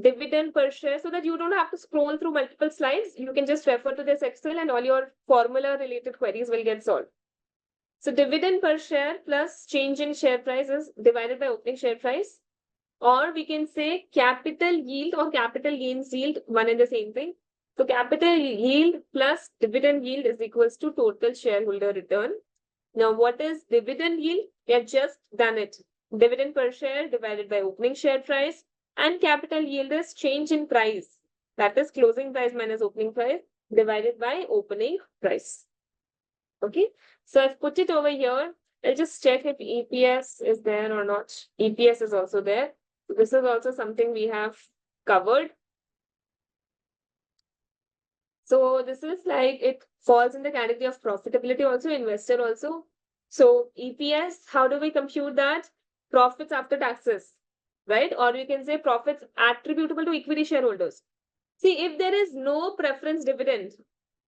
dividend per share, so that you don't have to scroll through multiple slides. You can just refer to this Excel and all your formula related queries will get solved. So dividend per share plus change in share price is divided by opening share price. Or we can say capital yield or capital gains yield, one and the same thing. So capital yield plus dividend yield is equals to total shareholder return. Now, what is dividend yield? We have just done it. Dividend per share divided by opening share price, and capital yield is change in price. That is closing price minus opening price divided by opening price. Okay. So I've put it over here. I'll just check if EPS is there or not. EPS is also there. This is also something we have covered. So this is like it falls in the category of profitability also, investor also. So EPS, how do we compute that? Profits after taxes, right? Or you can say profits attributable to equity shareholders. See, if there is no preference dividend,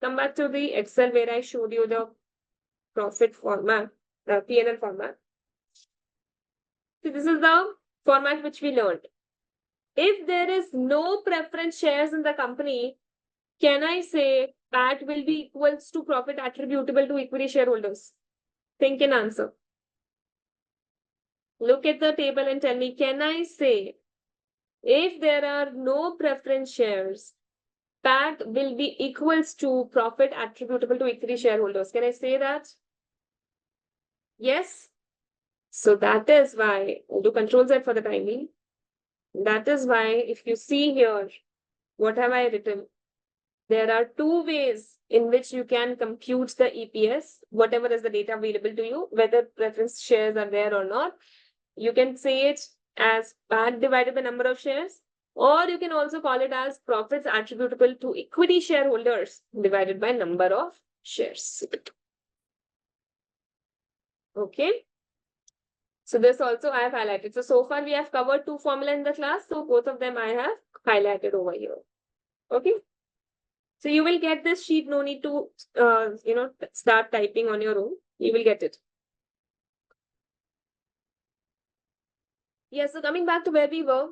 come back to the Excel where I showed you the profit format, P&L format. So this is the format which we learned. If there is no preference shares in the company, can I say PAT will be equals to profit attributable to equity shareholders? Think and answer. Look at the table and tell me, can I say if there are no preference shares, PAT will be equals to profit attributable to equity shareholders? Can I say that? Yes. So that is why I'll do Control Z for the time being. That is why if you see here, what have I written? There are two ways in which you can compute the EPS, whatever is the data available to you, whether preference shares are there or not. You can say it as PAT divided by number of shares, or you can also call it as profits attributable to equity shareholders divided by number of shares. Okay. So this also I have highlighted. So far we have covered two formula in the class. So both of them I have highlighted over here. Okay. So you will get this sheet. No need to, start typing on your own. You will get it. Yes. So coming back to where we were,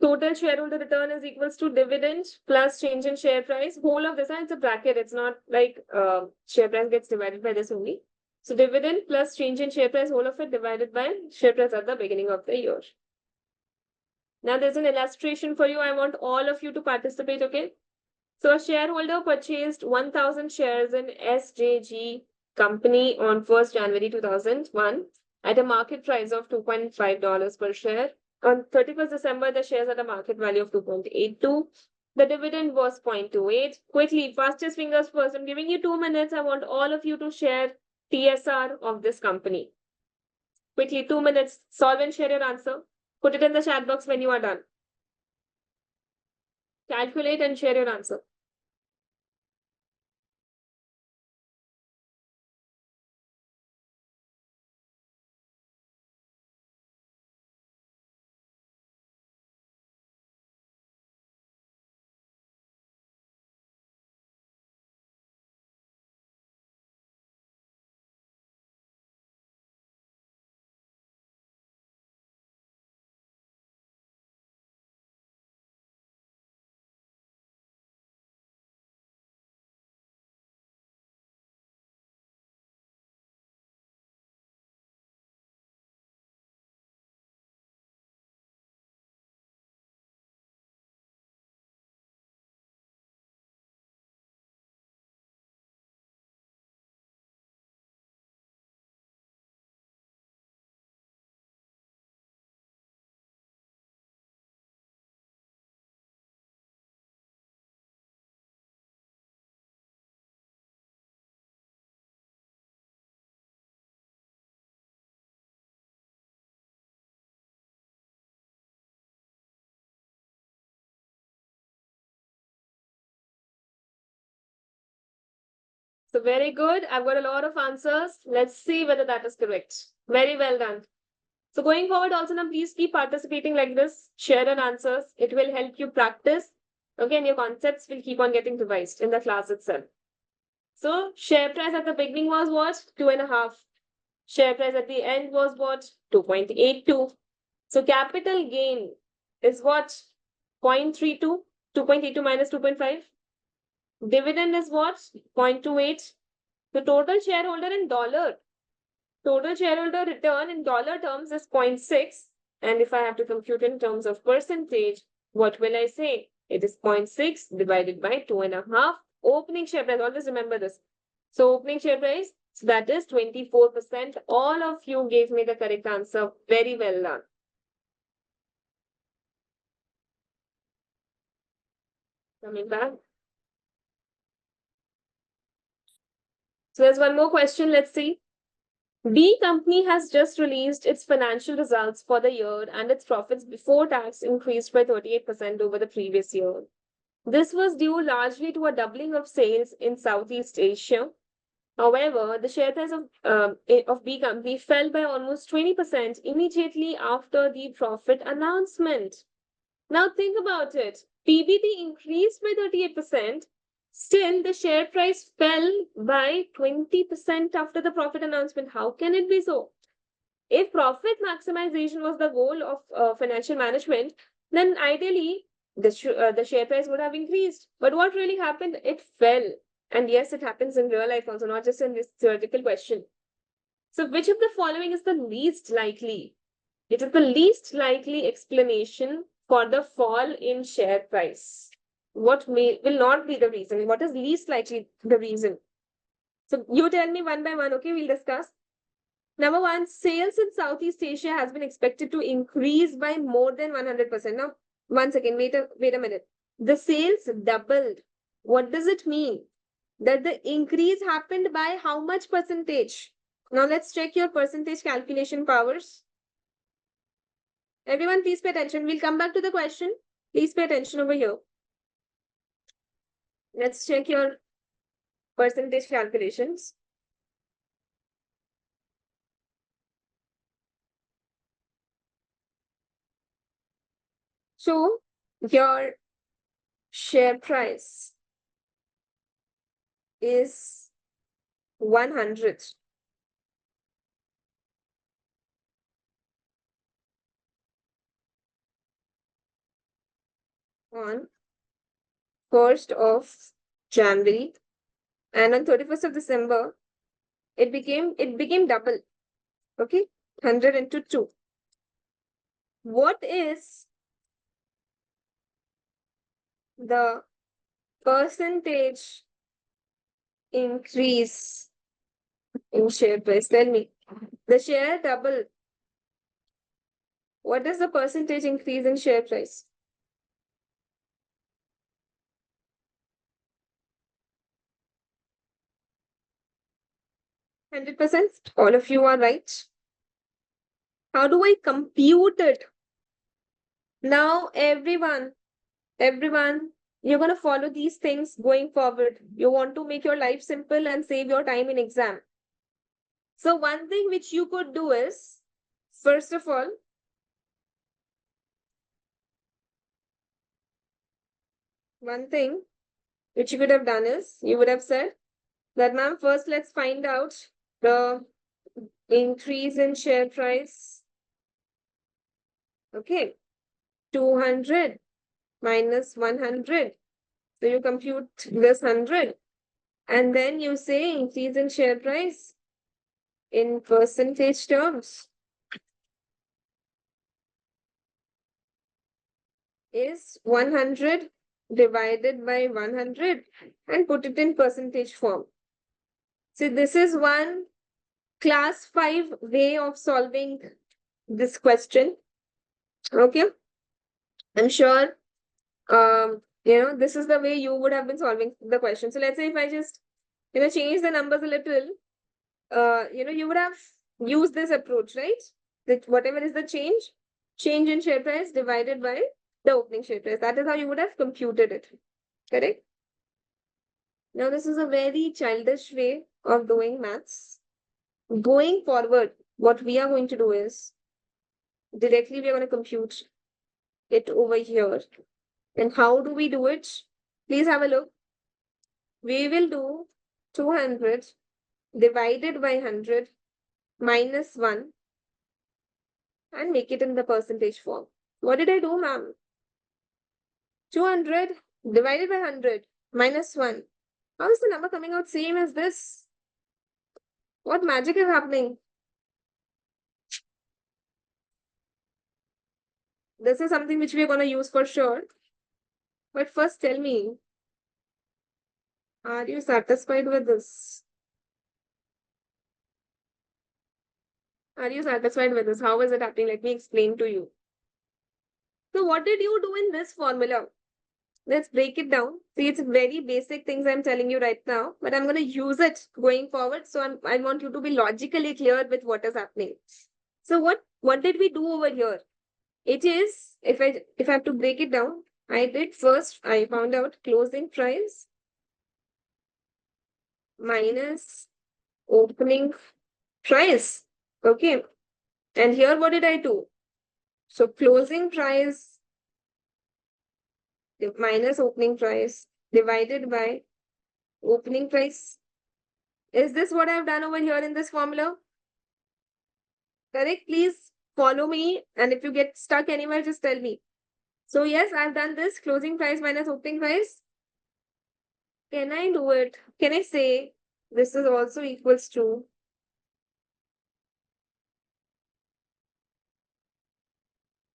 total shareholder return is equals to dividend plus change in share price. Whole of this, it's a bracket. It's not like share price gets divided by this only. So dividend plus change in share price, whole of it divided by share price at the beginning of the year. Now there's an illustration for you. I want all of you to participate, okay? So a shareholder purchased 1,000 shares in SJG company on 1st January 2001 at a market price of $2.5 per share. On 31st December, the shares had a market value of 2.82. The dividend was 0.28. Quickly, fastest fingers first. I'm giving you 2 minutes. I want all of you to share TSR of this company. Quickly, 2 minutes. Solve and share your answer. Put it in the chat box when you are done. Calculate and share your answer. So very good. I've got a lot of answers. Let's see whether that is correct. Very well done. So going forward also now please keep participating like this. Share your answers. It will help you practice. Okay, and your concepts will keep on getting revised in the class itself. So share price at the beginning was what? 2.5. Share price at the end was what? 2.82. So capital gain is what? 0.32. 2.82 minus 2.5. Dividend is what? 0.28. The total shareholder in dollar. Total shareholder return in dollar terms is 0.6. And if I have to compute in terms of percentage, what will I say? It is 0.6 divided by 2.5. Opening share price, always remember this. So opening share price, so that is 24%. All of you gave me the correct answer. Very well done. Coming back. So there's one more question. Let's see. B company has just released its financial results for the year and its profits before tax increased by 38% over the previous year. This was due largely to a doubling of sales in Southeast Asia. However, the share price of B company fell by almost 20% immediately after the profit announcement. Now think about it. PBT increased by 38%. Still, the share price fell by 20% after the profit announcement. How can it be so? If profit maximization was the goal of financial management, then ideally the share price would have increased. But what really happened? It fell. And yes, it happens in real life also, not just in this theoretical question. So which of the following is the least likely? It is the least likely explanation for the fall in share price. What will not be the reason? What is least likely the reason? So you tell me one by one, okay? We'll discuss. Number one, sales in Southeast Asia has been expected to increase by more than 100%. Now, one second, wait a minute. The sales doubled. What does it mean? That the increase happened by how much percentage? Now let's check your percentage calculation powers. Everyone, please pay attention. We'll come back to the question. Please pay attention over here. Let's check your percentage calculations. So your share price is 100. On 1st of January, and on 31st of December, it became double. Okay, 100 into 2. What is the percentage increase in share price? Tell me. The share double. What is the percentage increase in share price? 100%. All of you are right. How do I compute it? Now, everyone, you're going to follow these things going forward. You want to make your life simple and save your time in exam. So one thing which you could do is, first of all, one thing which you could have done is, you would have said that, ma'am, first let's find out the increase in share price. Okay, 200 minus 100. So you compute this 100. And then you say increase in share price in percentage terms is 100 divided by 100 and put it in percentage form. So this is one class 5 way of solving this question. Okay. I'm sure, this is the way you would have been solving the question. So let's say if I just, change the numbers a little, you would have used this approach, right? That whatever is the change in share price divided by the opening share price. That is how you would have computed it. Correct? Now, this is a very childish way of doing maths. Going forward, what we are going to do is directly we are going to compute it over here. And how do we do it? Please have a look. We will do 200 divided by 100 minus 1 and make it in the percentage form. What did I do, ma'am? 200 divided by 100 minus 1. How is the number coming out same as this? What magic is happening? This is something which we are going to use for sure. But first tell me, are you satisfied with this? Are you satisfied with this? How is it happening? Let me explain to you. So what did you do in this formula? Let's break it down. See, it's very basic things I'm telling you right now, but I'm going to use it going forward. So I want you to be logically clear with what is happening. So what did we do over here? It is, if I have to break it down, I found out closing price minus opening price. Okay. And here, what did I do? So closing price minus opening price divided by opening price. Is this what I've done over here in this formula? Correct? Please follow me. And if you get stuck anywhere, just tell me. So yes, I've done this closing price minus opening price. Can I do it? Can I say this is also equals to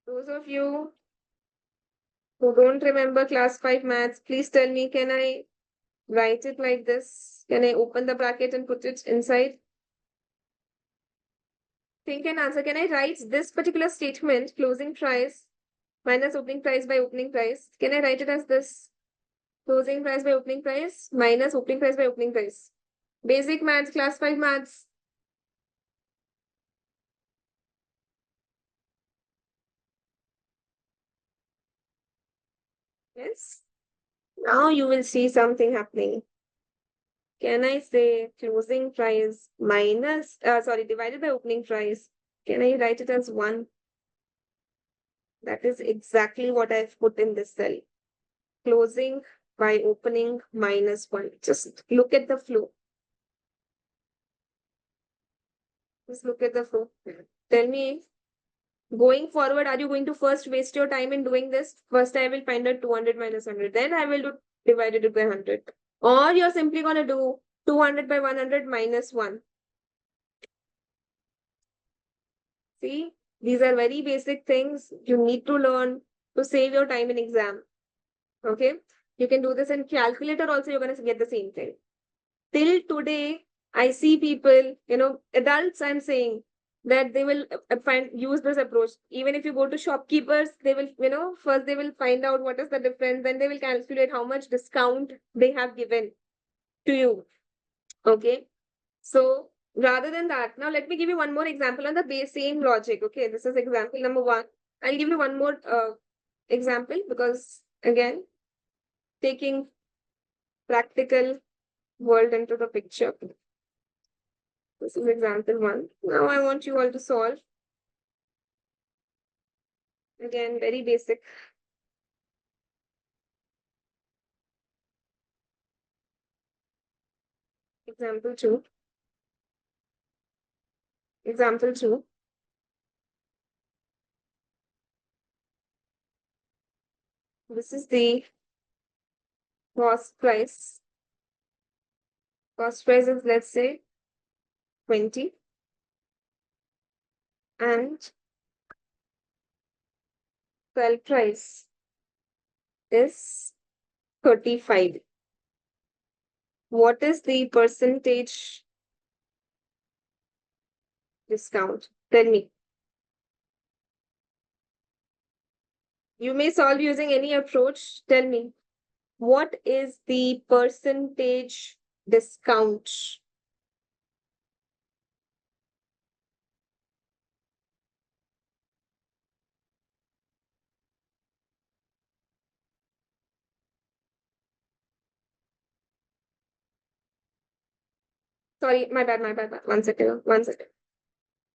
those of you who don't remember class 5 maths, please tell me, can I write it like this? Can I open the bracket and put it inside? Think and answer. Can I write this particular statement, closing price minus opening price by opening price? Can I write it as this? Closing price by opening price minus opening price by opening price. Basic maths, class 5 maths. Yes. Now you will see something happening. Can I say closing price minus, divided by opening price? Can I write it as 1? That is exactly what I've put in this cell. Closing by opening minus 1. Just look at the flow. Just look at the flow. Tell me, going forward, are you going to first waste your time in doing this? First, I will find out 200 minus 100. Then I will do divided it by 100. Or you're simply going to do 200 by 100 minus 1. See, these are very basic things you need to learn to save your time in exam. Okay? You can do this in calculator also, you're going to get the same thing. Till today, I see people, adults, I'm saying, that they will use this approach. Even if you go to shopkeepers, they will, first they will find out what is the difference, then they will calculate how much discount they have given to you. Okay. So rather than that, now let me give you one more example on the same logic. Okay, this is example number 1. I'll give you one more example because again, taking practical world into the picture. This is example 1. Now I want you all to solve. Again, very basic. Example 2. Example 2. This is the cost price. Cost price is, let's say, 20. And sell price is 35. What is the percentage discount? Tell me. You may solve using any approach. Tell me. What is the percentage discount? Sorry, my bad, my bad. 1 second, 1 second,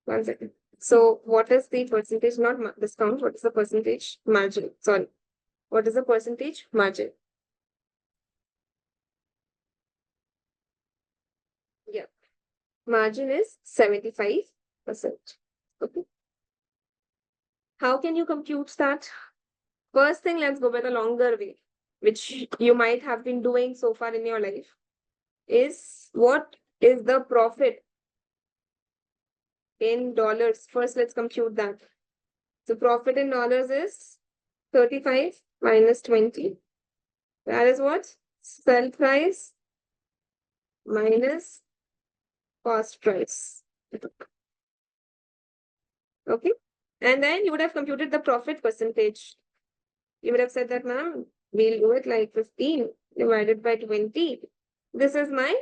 1 second. So what is the percentage, not discount, what is the percentage margin? Sorry, what is the percentage margin? Yeah, margin is 75%. Okay. How can you compute that? First thing, let's go by the longer way, which you might have been doing so far in your life, is what is the profit in dollars? First, let's compute that. So profit in dollars is 35 minus 20. That is what? Sell price minus cost price. Okay. And then you would have computed the profit percentage. You would have said that, ma'am, we'll do it like 15 divided by 20. This is my,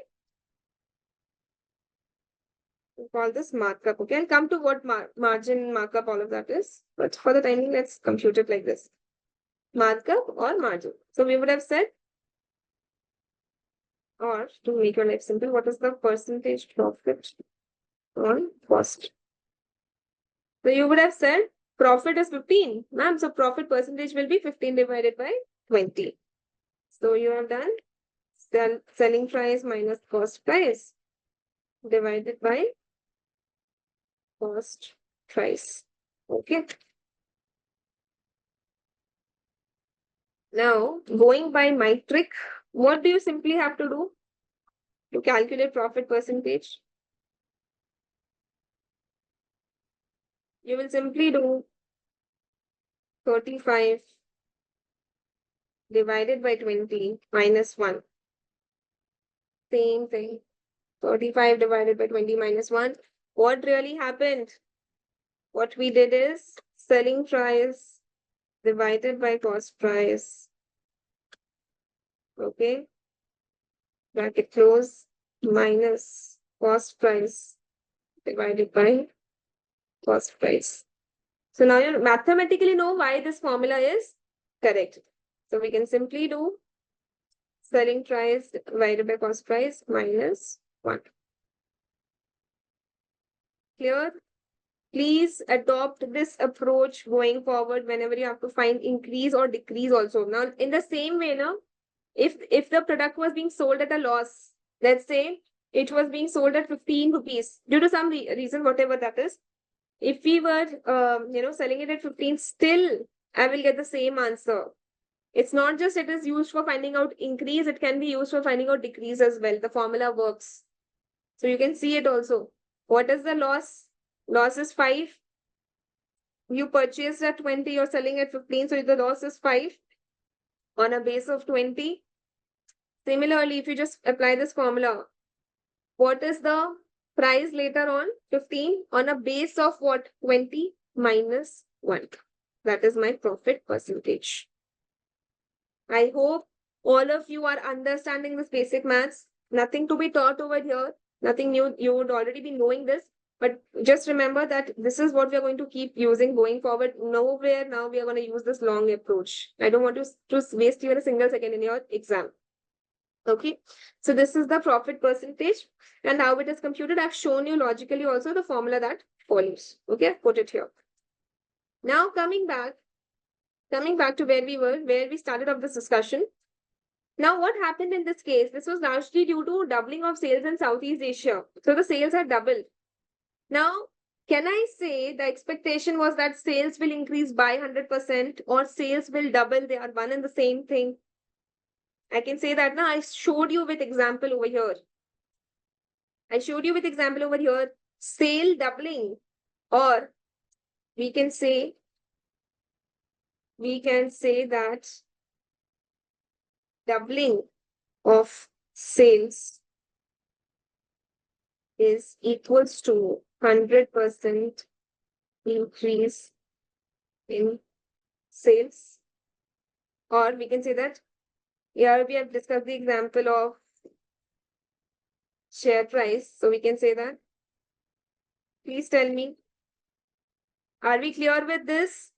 we'll call this markup. Okay. I'll come to what margin, markup, all of that is. But for the timing, let's compute it like this. Markup or margin. So we would have said, or to make your life simple, what is the percentage profit on cost? So you would have said profit is 15, ma'am. So profit percentage will be 15 divided by 20. So you have done selling price minus cost price divided by cost price. Okay. Now, going by my trick, what do you simply have to do to calculate profit percentage? You will simply do 35 divided by 20 minus 1. Same thing. 35 divided by 20 minus 1. What really happened? What we did is selling price divided by cost price. Okay. Bracket close minus cost price divided by cost price. So now you mathematically know why this formula is correct. So we can simply do selling price divided by cost price minus 1. Clear? Please adopt this approach going forward whenever you have to find increase or decrease also. Now, in the same way, now, if the product was being sold at a loss, let's say it was being sold at 15 rupees due to some reason, whatever that is. If we were, selling it at 15, still I will get the same answer. It's not just it is used for finding out increase, it can be used for finding out decrease as well. The formula works. So you can see it also. What is the loss? Loss is 5. You purchased at 20, you're selling at 15, so the loss is 5 on a base of 20. Similarly, if you just apply this formula, what is the price later on? 15 on a base of what? 20 minus 1. That is my profit percentage. I hope all of you are understanding this basic maths. Nothing to be taught over here. Nothing new. You would already be knowing this. But just remember that this is what we are going to keep using going forward. Nowhere now we are going to use this long approach. I don't want to waste even a single second in your exam. Okay. So this is the profit percentage and how it is computed. I've shown you logically also the formula that follows. Okay. Put it here. Now coming back to where we started off this discussion. Now, what happened in this case? This was largely due to doubling of sales in Southeast Asia. So the sales had doubled. Now, can I say the expectation was that sales will increase by 100% or sales will double? They are one and the same thing. I can say that now. I showed you with example over here. Sale doubling, or we can say that doubling of sales is equals to 100% increase in sales. Or we can say that here we have discussed the example of share price. So we can say that. Please tell me, are we clear with this?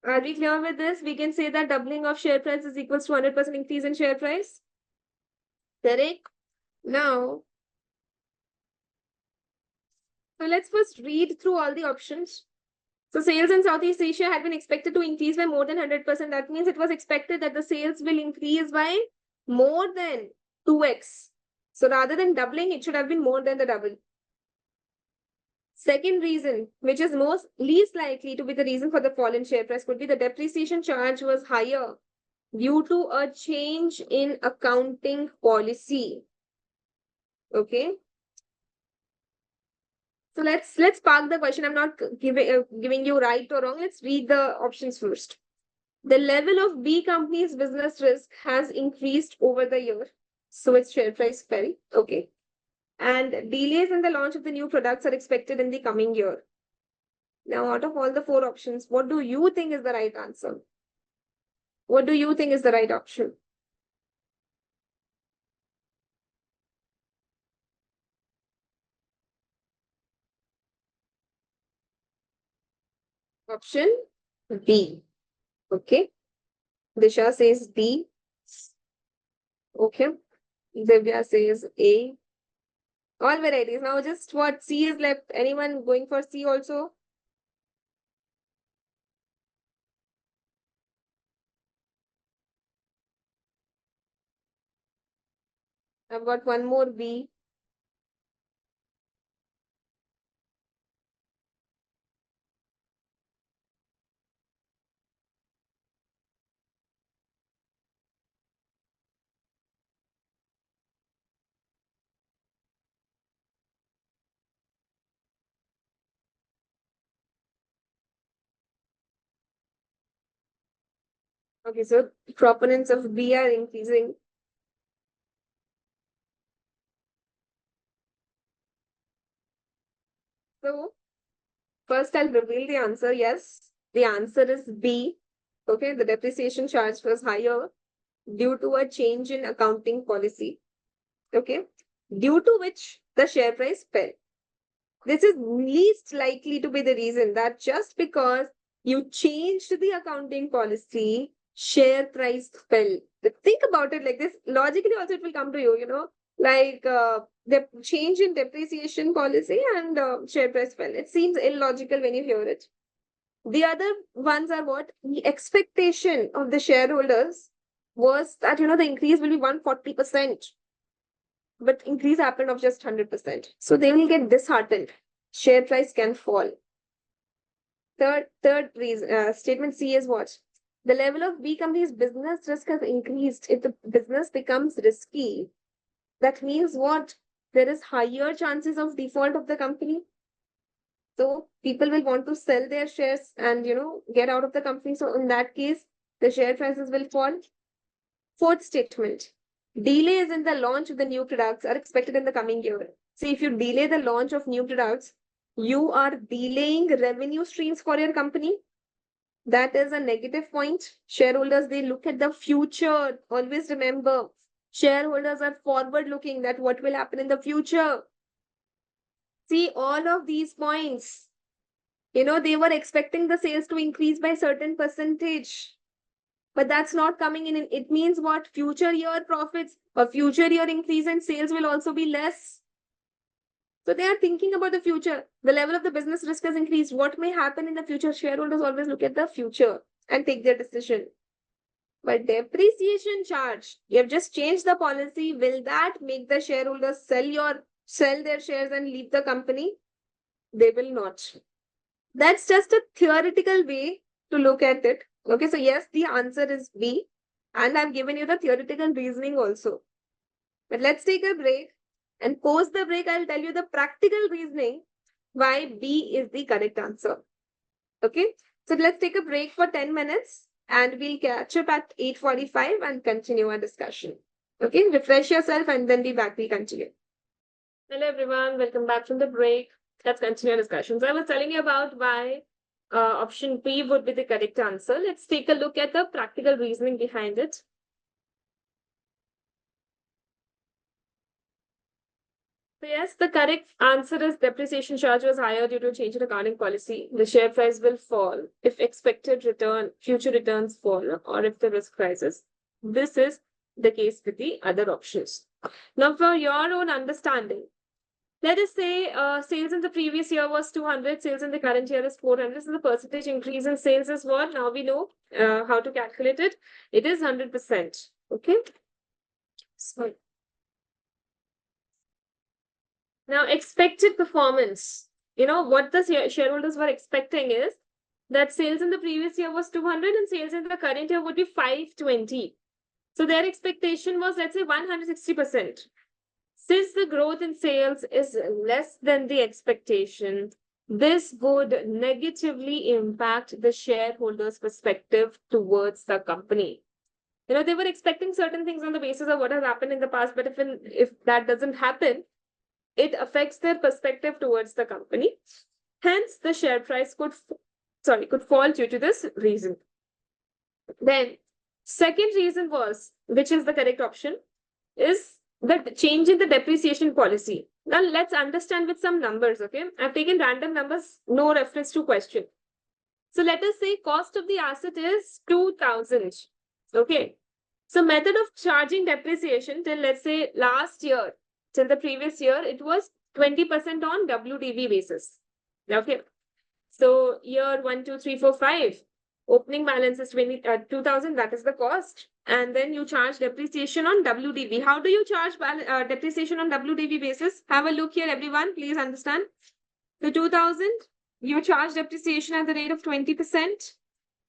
We can say that doubling of share price is equals to 100% increase in share price. Correct? Now, So let's first read through all the options. So sales in Southeast Asia had been expected to increase by more than 100%. That means it was expected that the sales will increase by more than 2x. So rather than doubling, it should have been more than the double. Second reason, which is most least likely to be the reason for the fall in share price, could be the depreciation charge was higher due to a change in accounting policy. Okay. So let's park the question. I'm not giving you right or wrong. Let's read the options first. The level of B company's business risk has increased over the year, so its share price fell. Okay. And delays in the launch of the new products are expected in the coming year. Now, out of all the four options, what do you think is the right answer? What do you think is the right option? Option B. Okay. Disha says B. Okay. Divya says A. All varieties. Now, just what C is left. Anyone going for C also? I've got one more B. Okay, so proponents of B are increasing. So first I'll reveal the answer. Yes, the answer is B. Okay, the depreciation charge was higher due to a change in accounting policy. Okay, due to which the share price fell. This is least likely to be the reason that just because you changed the accounting policy, share price fell. Think about it like this. Logically, also, it will come to you, like the change in depreciation policy and share price fell. It seems illogical when you hear it. The other ones are what? The expectation of the shareholders was that, the increase will be 140%, but increase happened of just 100%. So they will get disheartened. Share price can fall. Third reason, statement C is what? The level of B company's business risk has increased. If the business becomes risky, that means what? There is higher chances of default of the company. So people will want to sell their shares and get out of the company. So in that case, the share prices will fall. Fourth statement. Delays in the launch of the new products are expected in the coming year. See, if you delay the launch of new products, you are delaying revenue streams for your company. That is a negative point. Shareholders, they look at the future. Always remember, shareholders are forward looking that what will happen in the future. See, all of these points, they were expecting the sales to increase by certain percentage. But that's not coming in. It means what? Future year profits or future year increase in sales will also be less. So they are thinking about the future. The level of the business risk has increased. What may happen in the future? Shareholders always look at the future and take their decision. But depreciation charge, you have just changed the policy. Will that make the shareholders sell their shares and leave the company? They will not. That's just a theoretical way to look at it. Okay, so yes, the answer is B. And I've given you the theoretical reasoning also. But let's take a break. And post the break, I'll tell you the practical reasoning why B is the correct answer. Okay, so let's take a break for 10 minutes and we'll catch up at 8:45 and continue our discussion. Okay, refresh yourself and then be back. We'll continue. Hello, everyone. Welcome back from the break. Let's continue our discussion. So I was telling you about why option B would be the correct answer. Let's take a look at the practical reasoning behind it. So yes, the correct answer is depreciation charge was higher due to change in accounting policy. The share price will fall if future returns fall, or if the risk rises. This is the case with the other options. Now, for your own understanding, Let us say sales in the previous year was 200, sales in the current year is 400. So the percentage increase in sales is what? Now we know how to calculate it. It is 100%. Okay. So now expected performance. What the shareholders were expecting is that sales in the previous year was 200 and sales in the current year would be 520. So their expectation was, let's say, 160%. Since the growth in sales is less than the expectation, this would negatively impact the shareholders' perspective towards the company. They were expecting certain things on the basis of what has happened in the past, but if that doesn't happen, it affects their perspective towards the company. Hence, the share price could fall due to this reason. Then, second reason was, which is the correct option, is the change in the depreciation policy. Now, let's understand with some numbers, okay? I've taken random numbers, no reference to question. So, let us say cost of the asset is 2,000, okay? So, method of charging depreciation till, let's say, last year, till the previous year, it was 20% on WDV basis, okay? So, year 1, 2, 3, 4, 5, opening balance is 2,000, that is the cost. And then you charge depreciation on WDV. How do you charge depreciation on WDV basis? Have a look here, everyone. Please understand. The 2,000, you charge depreciation at the rate of 20%,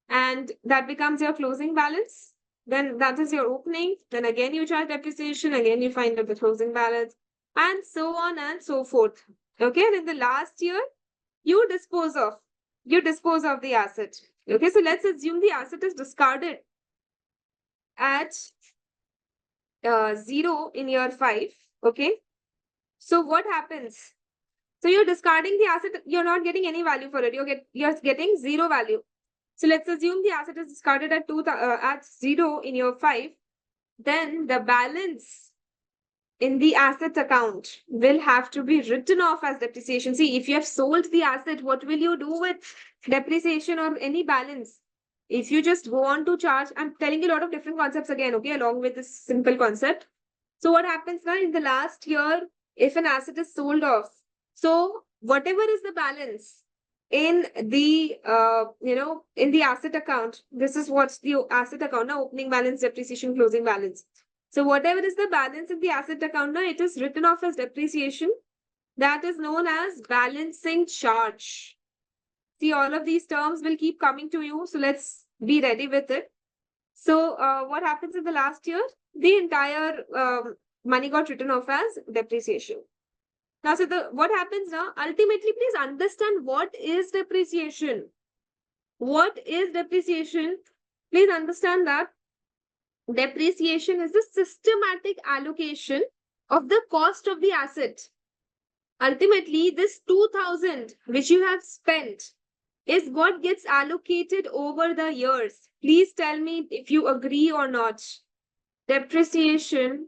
and that becomes your closing balance. Then that is your opening. Then again, you charge depreciation. Again, you find out the closing balance, and so on and so forth. Okay. And in the last year, you dispose of the asset. Okay. So let's assume the asset is discarded at 0 in year 5. Okay. So what happens? So you're discarding the asset. You're not getting any value for it. You're getting 0 value. So let's assume the asset is discarded at 0 in year 5. Then the balance in the asset account will have to be written off as depreciation. See, if you have sold the asset, what will you do with depreciation or any balance? If you just go on to charge, I'm telling you a lot of different concepts again, okay, along with this simple concept. So what happens now in the last year, if an asset is sold off, so whatever is the balance in the, in the asset account, this is what's the asset account now, opening balance, depreciation, closing balance. So whatever is the balance in the asset account now, it is written off as depreciation. That is known as balancing charge. See, all of these terms will keep coming to you. So let's be ready with it. So what happens in the last year? The entire money got written off as depreciation. Now, so what happens now? Ultimately, please understand what is depreciation. What is depreciation? Please understand that depreciation is the systematic allocation of the cost of the asset. Ultimately, this 2,000 which you have spent is what gets allocated over the years. Please tell me if you agree or not. Depreciation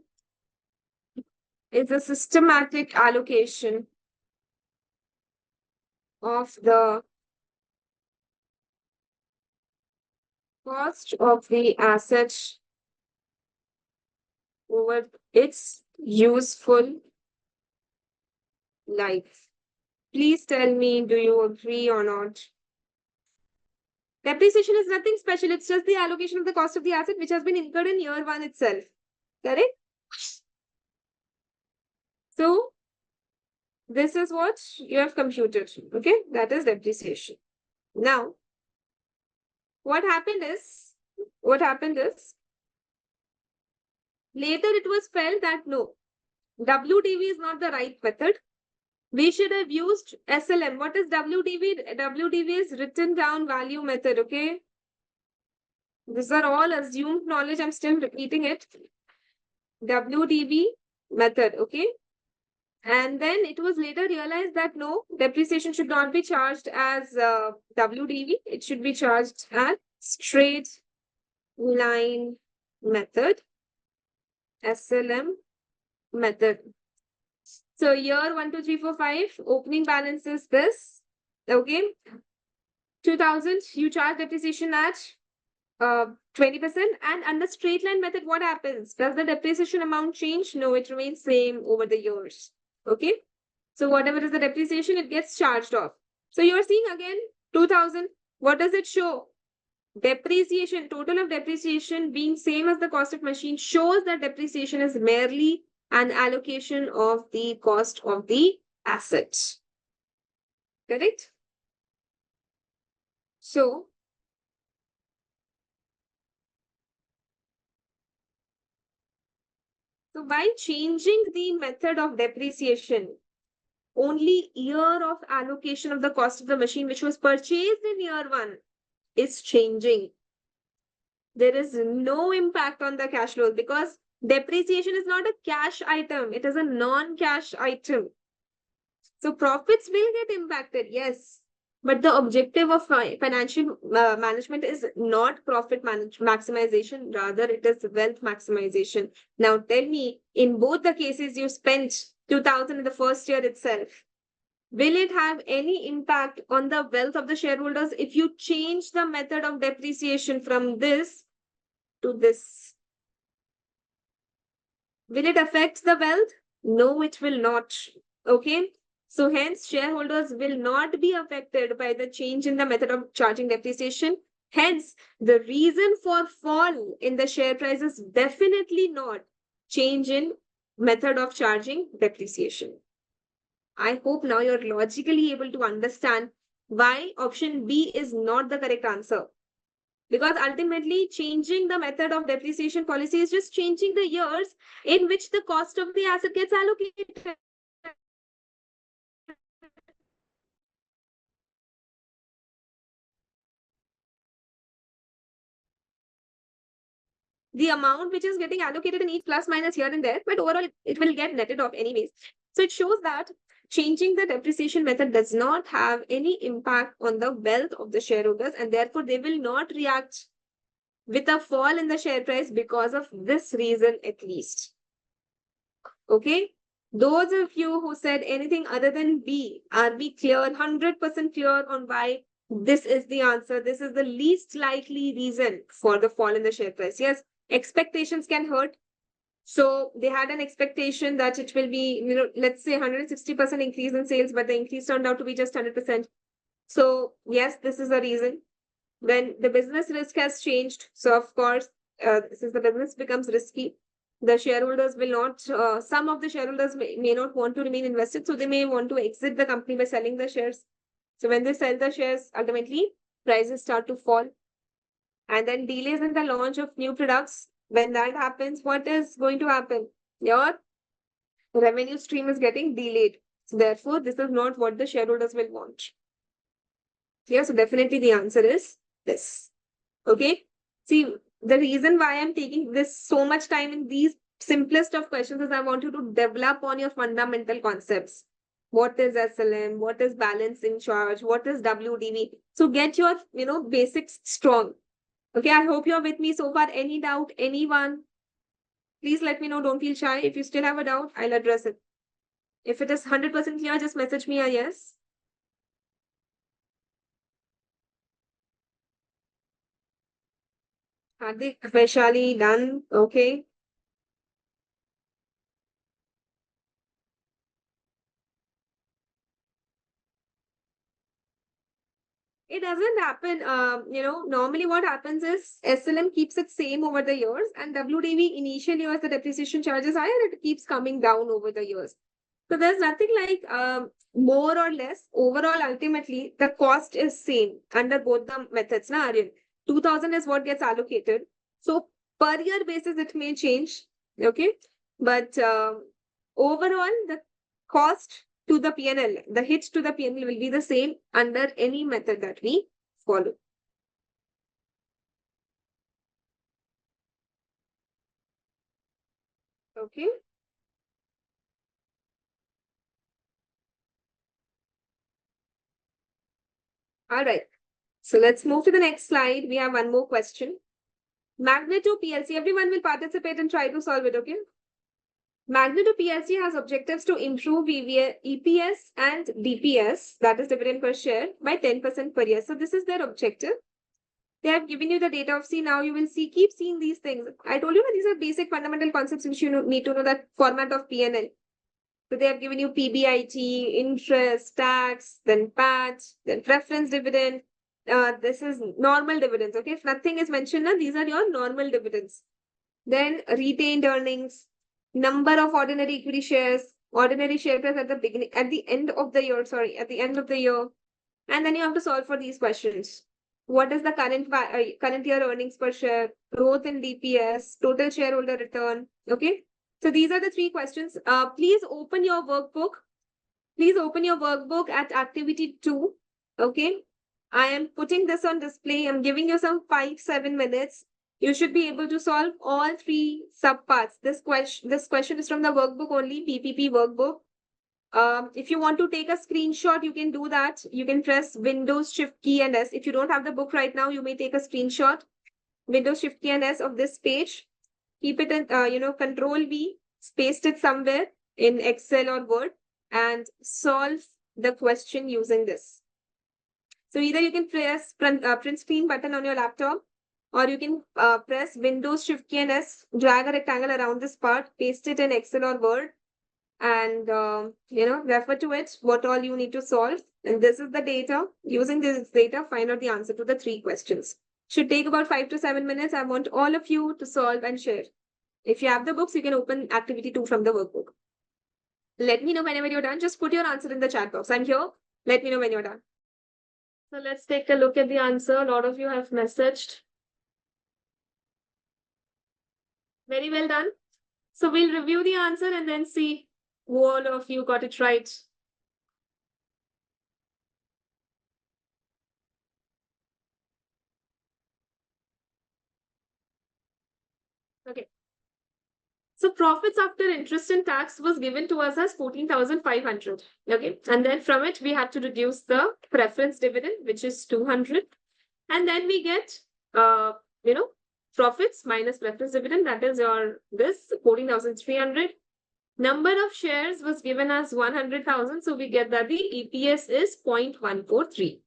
is a systematic allocation of the cost of the asset over its useful life. Please tell me, do you agree or not? Depreciation is nothing special. It's just the allocation of the cost of the asset which has been incurred in year 1 itself. Correct? So, this is what you have computed. Okay? That is depreciation. Now, what happened is, later it was felt that no, WDV is not the right method. We should have used SLM. What is WDV? WDV is written down value method, okay? These are all assumed knowledge. I'm still repeating it. WDV method, okay? And then it was later realized that no, depreciation should not be charged as WDV. It should be charged as straight line method, SLM method. So year 1, 2, 3, 4, 5, opening balance is this. Okay. 2,000, you charge depreciation at 20%. And under straight line method, what happens? Does the depreciation amount change? No, it remains same over the years. Okay. So whatever is the depreciation, it gets charged off. So you're seeing again 2000. What does it show? Depreciation, total of depreciation being same as the cost of machine shows that depreciation is merely an allocation of the cost of the asset. Correct? So by changing the method of depreciation, only year of allocation of the cost of the machine which was purchased in year one is changing. There is no impact on the cash flows because depreciation is not a cash item, it is a non-cash item. So profits will get impacted, yes. But the objective of financial management is not profit maximization, rather it is wealth maximization. Now tell me, in both the cases you spent 2000 in the first year itself, will it have any impact on the wealth of the shareholders if you change the method of depreciation from this to this? Will it affect the wealth? No, it will not. Okay. So hence, shareholders will not be affected by the change in the method of charging depreciation. Hence, the reason for fall in the share price is definitely not change in method of charging depreciation. I hope now you're logically able to understand why option B is not the correct answer. Because ultimately, changing the method of depreciation policy is just changing the years in which the cost of the asset gets allocated. The amount which is getting allocated in each plus minus here and there, but overall it will get netted off anyways. So it shows that changing the depreciation method does not have any impact on the wealth of the shareholders, and therefore they will not react with a fall in the share price because of this reason at least. Okay. Those of you who said anything other than B, are we clear, 100% clear on why this is the answer? This is the least likely reason for the fall in the share price. Yes, expectations can hurt. So they had an expectation that it will be, let's say 160% increase in sales, but the increase turned out to be just 100%. So yes, this is the reason. When the business risk has changed, so of course, since the business becomes risky, the shareholders will not, some of the shareholders may not want to remain invested, so they may want to exit the company by selling the shares. So when they sell the shares, ultimately, prices start to fall. And then delays in the launch of new products. When that happens, what is going to happen? Your revenue stream is getting delayed. So therefore, this is not what the shareholders will want. Yeah, so definitely the answer is this. Okay. See, the reason why I'm taking this so much time in these simplest of questions is I want you to develop on your fundamental concepts. What is SLM? What is balancing charge? What is WDV? So get your, basics strong. Okay, I hope you're with me so far. Any doubt, anyone? Please let me know. Don't feel shy. If you still have a doubt, I'll address it. If it is 100% clear, just message me a yes. Hardik, Vaishali, done. Okay. It doesn't happen. Normally what happens is SLM keeps it same over the years, and WDV initially as the depreciation charges higher, it keeps coming down over the years. So there's nothing like more or less. Overall, ultimately, the cost is same under both the methods. Na, Aryan? 2000 is what gets allocated. So per year basis, it may change. Okay. But overall, the cost to the PNL, the hit to the PNL will be the same under any method that we follow. Okay. All right. So let's move to the next slide. We have one more question. Magneto PLC. Everyone will participate and try to solve it. Okay. Magneto PLC has objectives to improve EPS and DPS, that is dividend per share, by 10% per year. So this is their objective. They have given you the data of C. Now you will see, keep seeing these things. I told you that these are basic fundamental concepts which you need to know, that format of PNL. So they have given you PBIT, interest, tax, then PAT, then preference dividend. This is normal dividends. Okay, if nothing is mentioned, these are your normal dividends. Then retained earnings, number of ordinary equity shares, ordinary share price at the beginning, at the end of the year, sorry, at the end of the year. And then you have to solve for these questions. What is the current year earnings per share, growth in DPS, total shareholder return? Okay. So these are the three questions. Please open your workbook. Please open your workbook at activity 2. Okay. I am putting this on display. I'm giving you some 5-7 minutes. You should be able to solve all three subparts. This question is from the workbook only, PPP workbook. If you want to take a screenshot, you can do that. You can press Windows Shift key and S. If you don't have the book right now, you may take a screenshot. Windows Shift key and S of this page. Keep it in, Control V, paste it somewhere in Excel or Word, and solve the question using this. So either you can press print screen button on your laptop, or you can press Windows Shift key and S, drag a rectangle around this part, paste it in Excel or Word, and refer to it, what all you need to solve. And this is the data. Using this data, find out the answer to the three questions. Should take about 5 to 7 minutes. I want all of you to solve and share. If you have the books, you can open activity 2 from the workbook. Let me know whenever you're done. Just put your answer in the chat box. I'm here. Let me know when you're done. So let's take a look at the answer. A lot of you have messaged. Very well done. So we'll review the answer and then see who all of you got it right. Okay. So profits after interest and tax was given to us as 14,500. Okay. And then from it, we had to reduce the preference dividend, which is 200. And then we get, profits minus preference dividend. That is this 14,300. Number of shares was given as 100,000. So we get that the EPS is 0.143.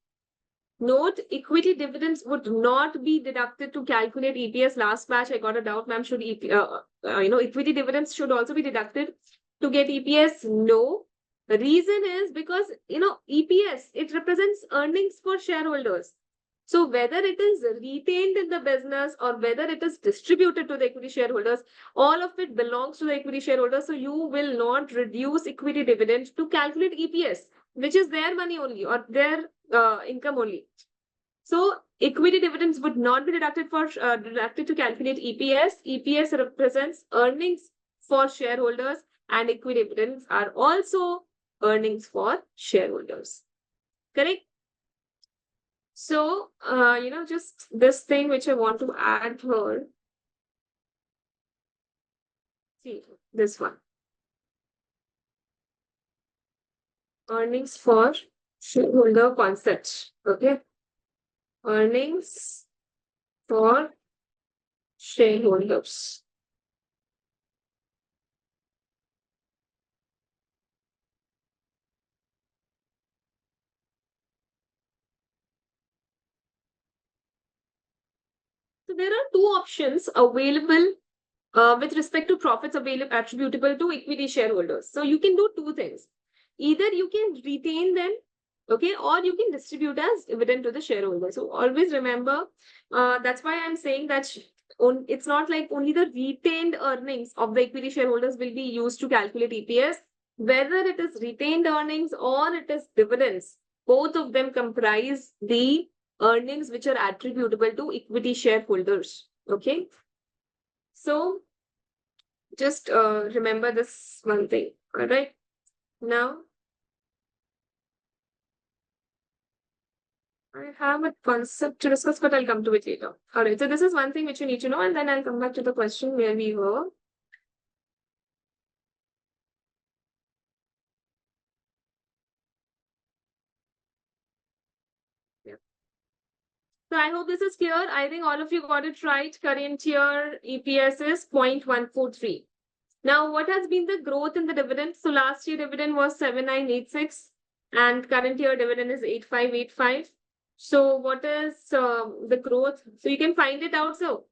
Note, equity dividends would not be deducted to calculate EPS. Last batch, I got a doubt, ma'am, should equity dividends should also be deducted to get EPS? No. The reason is because, EPS, it represents earnings for shareholders. So whether it is retained in the business or whether it is distributed to the equity shareholders, all of it belongs to the equity shareholders. So you will not reduce equity dividend to calculate EPS, which is their money only or their income only. So equity dividends would not be deducted to calculate EPS. EPS represents earnings for shareholders, and equity dividends are also earnings for shareholders. Correct? So, just this thing which I want to add here. See, this one. Earnings for shareholder concept. Okay. Earnings for shareholders. So there are two options available with respect to profits attributable to equity shareholders. So you can do two things. Either you can retain them, okay, or you can distribute as dividend to the shareholder. So always remember, that's why I'm saying that it's not like only the retained earnings of the equity shareholders will be used to calculate EPS. Whether it is retained earnings or it is dividends, both of them comprise the earnings which are attributable to equity shareholders. Okay. So just remember this one thing. All right. Now, I have a concept to discuss, but I'll come to it later. All right. So this is one thing which you need to know, and then I'll come back to the question where we were. So I hope this is clear. I think all of you got it right. Current year EPS is 0.143. Now, what has been the growth in the dividend? So last year dividend was 7986 and current year dividend is 8585. So what is the growth? So you can find it out. So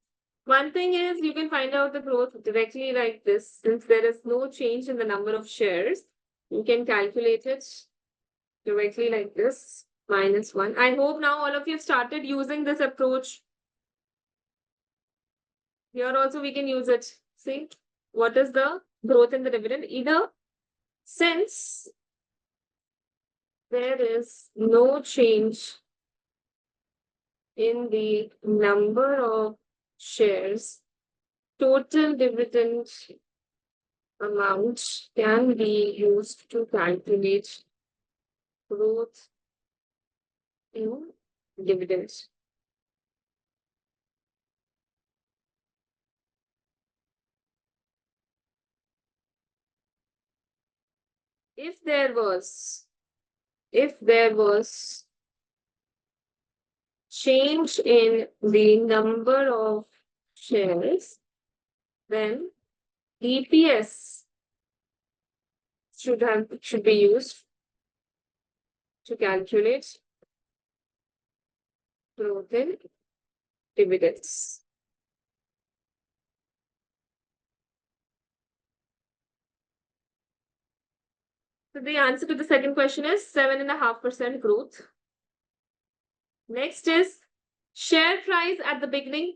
one thing is you can find out the growth directly like this, since there is no change in the number of shares. You can calculate it directly like this, -1. I hope now all of you have started using this approach. Here also we can use it. See, what is the growth in the dividend? Either since there is no change in the number of shares, total dividend amount can be used to calculate growth in dividends. If there was change in the number of shares, then EPS should be used to calculate growth in dividends. So the answer to the second question is 7.5% growth. Next is share price at the beginning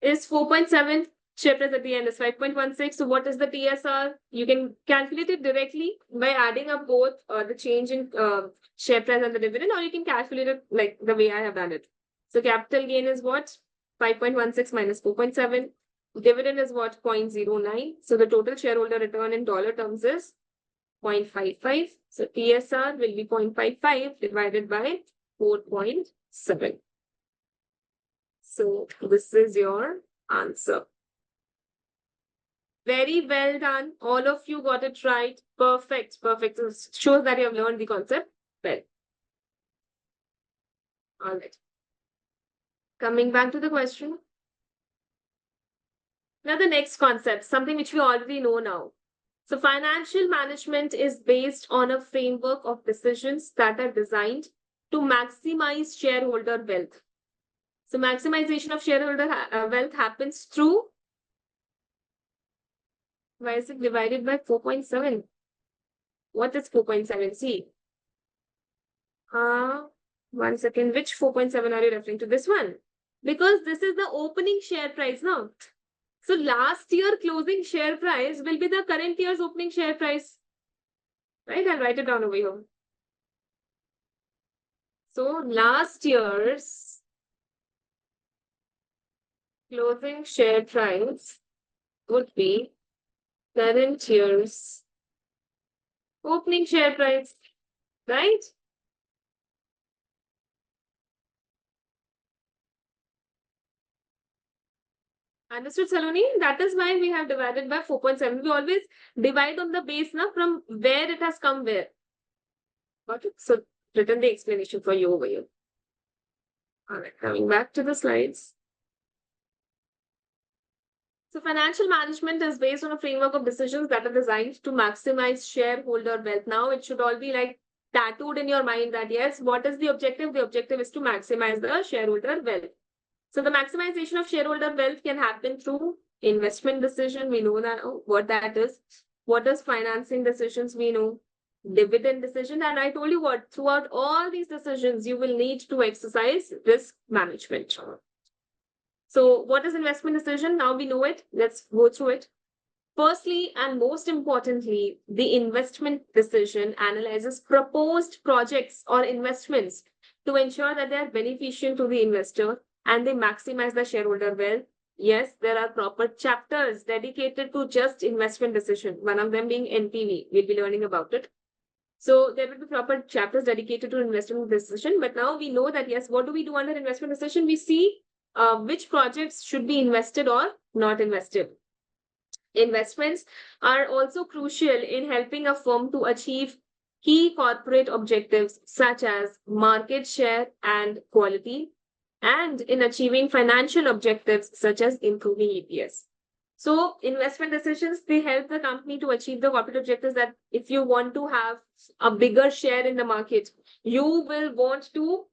is 4.7. Share price at the end is 5.16. So what is the TSR? You can calculate it directly by adding up both the change in share price and the dividend, or you can calculate it like the way I have done it. So capital gain is what? 5.16 minus 4.7. Dividend is what? 0.09. So the total shareholder return in dollar terms is 0.55. So TSR will be 0.55 divided by 4.7. So this is your answer. Very well done. All of you got it right. Perfect. Perfect. It shows that you have learned the concept well. All right. Coming back to the question. Now the next concept, something which we already know now. So financial management is based on a framework of decisions that are designed to maximize shareholder wealth. So maximization of shareholder wealth happens through, why is it divided by 4.7? What is 4.7? See. 1 second. Which 4.7 are you referring to? This one. Because this is the opening share price now. So last year closing share price will be the current year's opening share price. Right? I'll write it down over here. So last year's closing share price would be current year's opening share price. Right? Understood, Saloni? That is why we have divided by 4.7. We always divide on the base now from where it has come where. Got it? So written the explanation for you over here. All right, coming back to the slides. So financial management is based on a framework of decisions that are designed to maximize shareholder wealth. Now it should all be like tattooed in your mind that yes, what is the objective? The objective is to maximize the shareholder wealth. So the maximization of shareholder wealth can happen through investment decision. We know that what that is. What is financing decisions? We know dividend decision. And I told you what, throughout all these decisions, you will need to exercise risk management. So what is investment decision? Now we know it. Let's go through it. Firstly, and most importantly, the investment decision analyzes proposed projects or investments to ensure that they are beneficial to the investor and they maximize the shareholder wealth. Yes, there are proper chapters dedicated to just investment decision, one of them being NPV. We'll be learning about it. So there will be proper chapters dedicated to investment decision. But now we know that, yes, what do we do under investment decision? We see which projects should be invested or not invested. Investments are also crucial in helping a firm to achieve key corporate objectives such as market share and quality, and in achieving financial objectives such as improving EPS. So investment decisions, they help the company to achieve the corporate objectives that if you want to have a bigger share in the market, you will want to,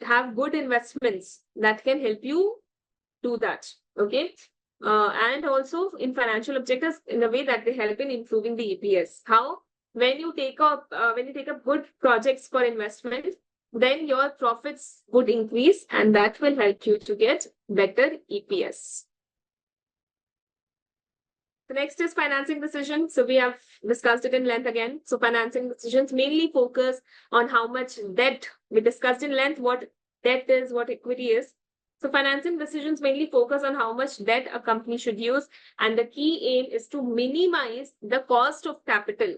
have good investments that can help you do that. Okay. And also in financial objectives in a way that they help in improving the EPS. How? when you take up good projects for investment, then your profits would increase and that will help you to get better EPS. The next is financing decisions. So we have discussed it in length again. So financing decisions mainly focus on how much debt. We discussed in length what debt is, what equity is. So financing decisions mainly focus on how much debt a company should use. And the key aim is to minimize the cost of capital.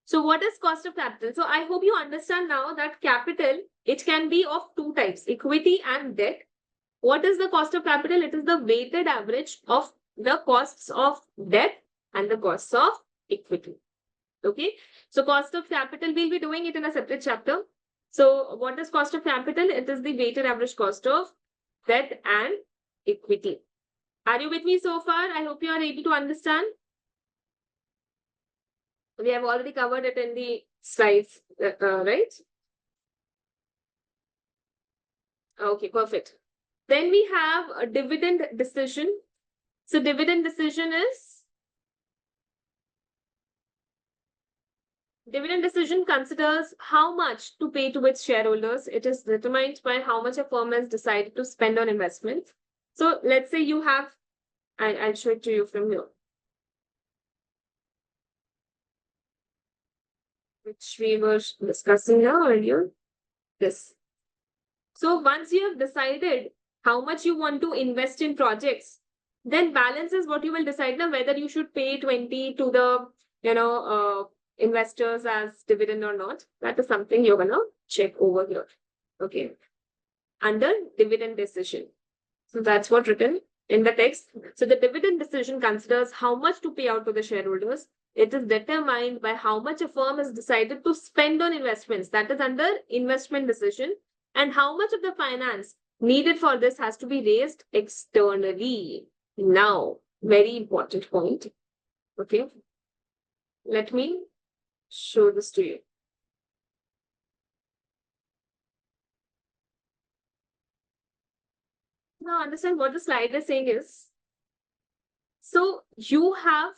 So what is cost of capital? So I hope you understand now that capital, it can be of two types, equity and debt. What is the cost of capital? It is the weighted average of the costs of debt and the costs of equity. Okay. So cost of capital, we'll be doing it in a separate chapter. So what is cost of capital? It is the weighted average cost of debt and equity. Are you with me so far? I hope you are able to understand. We have already covered it in the slides, right? Okay, perfect. Then we have a dividend decision. So dividend decision considers how much to pay to its shareholders. It is determined by how much a firm has decided to spend on investments. So let's say you have, I'll show it to you from here, which we were discussing here earlier. This. So once you have decided how much you want to invest in projects, then balance is what you will decide now, whether you should pay 20 to the investors as dividend or not. That is something you're gonna check over here. Okay. Under dividend decision. So that's what written in the text. So the dividend decision considers how much to pay out to the shareholders. It is determined by how much a firm has decided to spend on investments. That is under investment decision. And how much of the finance needed for this has to be raised externally. Now, very important point. Okay. Let me show this to you. Now, understand what the slide is saying is, so you have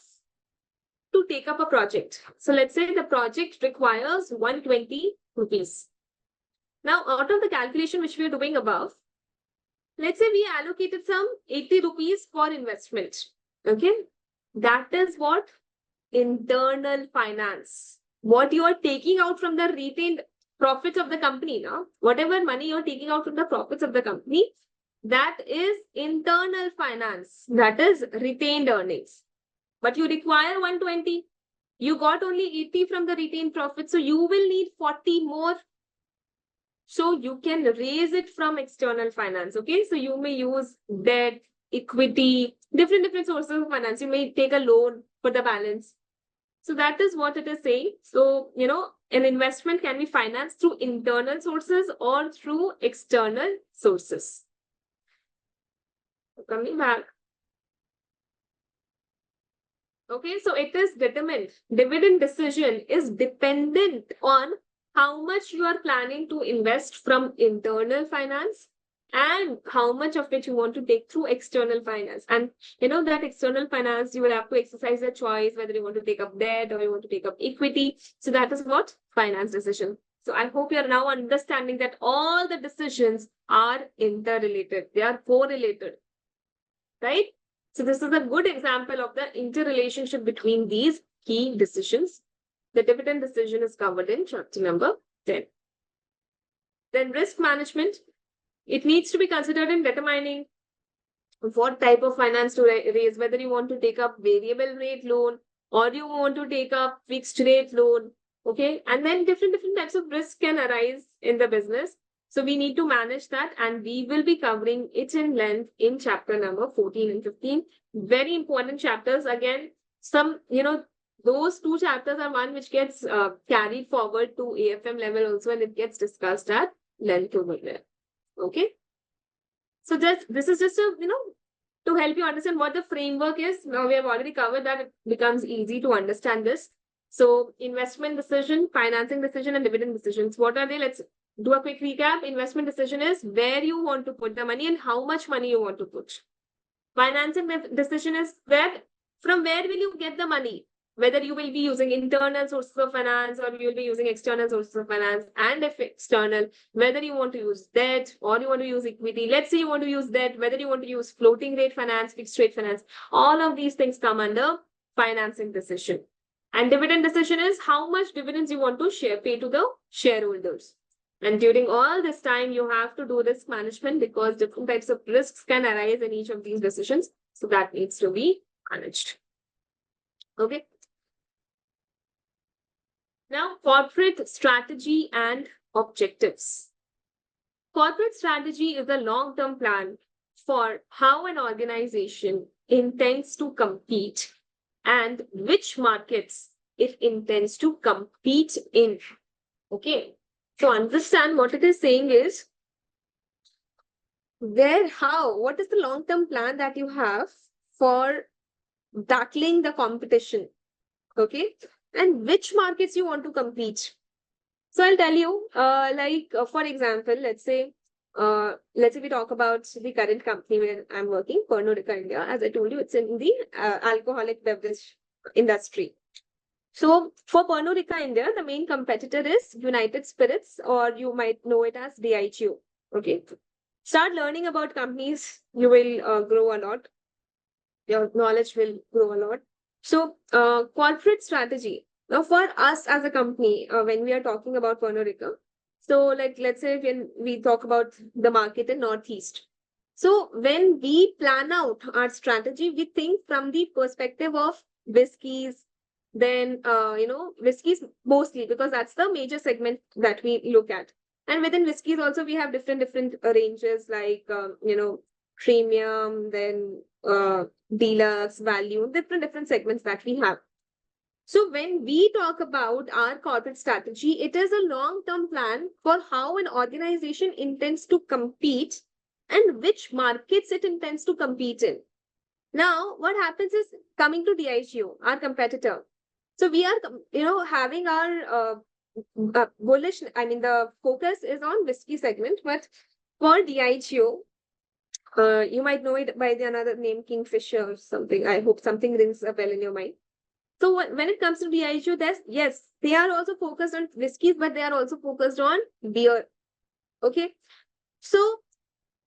to take up a project. So let's say the project requires 120 rupees. Now, out of the calculation which we are doing above, let's say we allocated some 80 rupees for investment. Okay. That is what? Internal finance. What you are taking out from the retained profits of the company now, whatever money you're taking out from the profits of the company, that is internal finance. That is retained earnings. But you require 120. You got only 80 from the retained profit. So you will need 40 more. So you can raise it from external finance. Okay. So you may use debt, equity, different sources of finance. You may take a loan for the balance. So that is what it is saying. So, an investment can be financed through internal sources or through external sources. Coming back. Okay, so it is determined. Dividend decision is dependent on how much you are planning to invest from internal finance and how much of it you want to take through external finance. And that external finance, you will have to exercise a choice whether you want to take up debt or you want to take up equity. So that is what? Finance decision. So I hope you are now understanding that all the decisions are interrelated. They are correlated. Right? So this is a good example of the interrelationship between these key decisions. The dividend decision is covered in chapter number 10. Then risk management. It needs to be considered in determining what type of finance to raise, whether you want to take up variable rate loan or you want to take up fixed rate loan. Okay. And then different types of risks can arise in the business. So we need to manage that and we will be covering it in length in chapter number 14 and 15. Very important chapters. Again, those two chapters are one which gets carried forward to AFM level also and it gets discussed at length over there. Okay. So this is just to help you understand what the framework is. Now we have already covered that. It becomes easy to understand this. So investment decision, financing decision, and dividend decisions. What are they? Let's do a quick recap. Investment decision is where you want to put the money and how much money you want to put. Financing decision is from where will you get the money? whether you will be using internal sources of finance or you will be using external sources of finance, and if external, whether you want to use debt or you want to use equity. Let's say you want to use debt, whether you want to use floating rate finance, fixed rate finance, all of these things come under financing decision. And dividend decision is how much dividends you want to pay to the shareholders. And during all this time, you have to do risk management because different types of risks can arise in each of these decisions. So that needs to be managed. Okay. Now, corporate strategy and objectives. Corporate strategy is a long-term plan for how an organization intends to compete and which markets it intends to compete in. Okay. So understand what it is saying is what is the long-term plan that you have for tackling the competition? Okay. And which markets you want to compete. So I'll tell you, for example, let's say we talk about the current company where I'm working, Pernod Ricard India. As I told you, it's in the alcoholic beverage industry. So for Pernod Ricard India, the main competitor is United Spirits, or you might know it as DIGO. Okay. Start learning about companies, you will grow a lot. Your knowledge will grow a lot. So corporate strategy. Now, for us as a company, when we are talking about Pernod Ricard, so let's say when we talk about the market in Northeast. So when we plan out our strategy, we think from the perspective of whiskeys, then whiskeys mostly because that's the major segment that we look at. And within whiskeys also we have different ranges like premium, then deluxe, value, different segments that we have. So when we talk about our corporate strategy, it is a long-term plan for how an organization intends to compete and which markets it intends to compete in. Now, what happens is coming to DIGO, our competitor. So we are, having our bullish, the focus is on whiskey segment, but for DIGO, you might know it by the another name, Kingfisher or something. I hope something rings a bell in your mind. So when it comes to DIGO, yes, they are also focused on whiskeys, but they are also focused on beer. Okay. So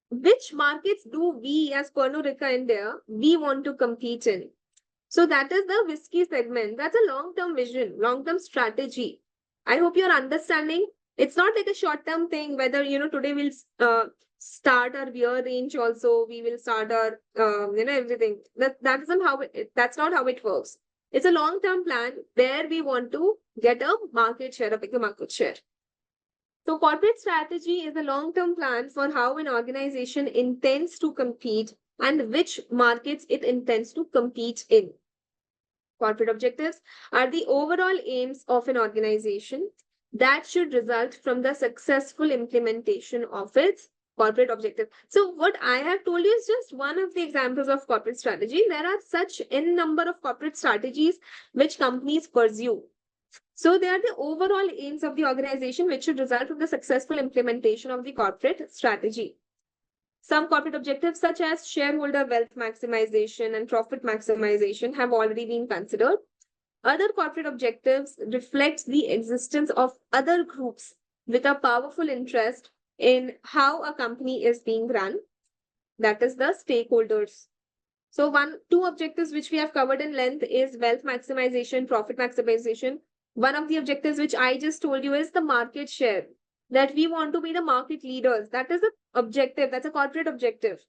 which markets do we as Pernod Ricard India, we want to compete in? So that is the whiskey segment. That's a long-term vision, long-term strategy. I hope you're understanding. It's not like a short-term thing, whether, today we'll start our beer range also, we will start our, everything. That isn't how that's not how it works. It's a long-term plan where we want to get a market share, a bigger market share. So corporate strategy is a long-term plan for how an organization intends to compete and which markets it intends to compete in. Corporate objectives are the overall aims of an organization that should result from the successful implementation of its corporate objective. So what I have told you is just one of the examples of corporate strategy. There are such n number of corporate strategies which companies pursue. So they are the overall aims of the organization which should result from the successful implementation of the corporate strategy. Some corporate objectives such as shareholder wealth maximization and profit maximization have already been considered. Other corporate objectives reflect the existence of other groups with a powerful interest in how a company is being run. That is the stakeholders. So two objectives which we have covered in length is wealth maximization, profit maximization. One of the objectives which I just told you is the market share, that we want to be the market leaders. That is an objective. That's a corporate objective.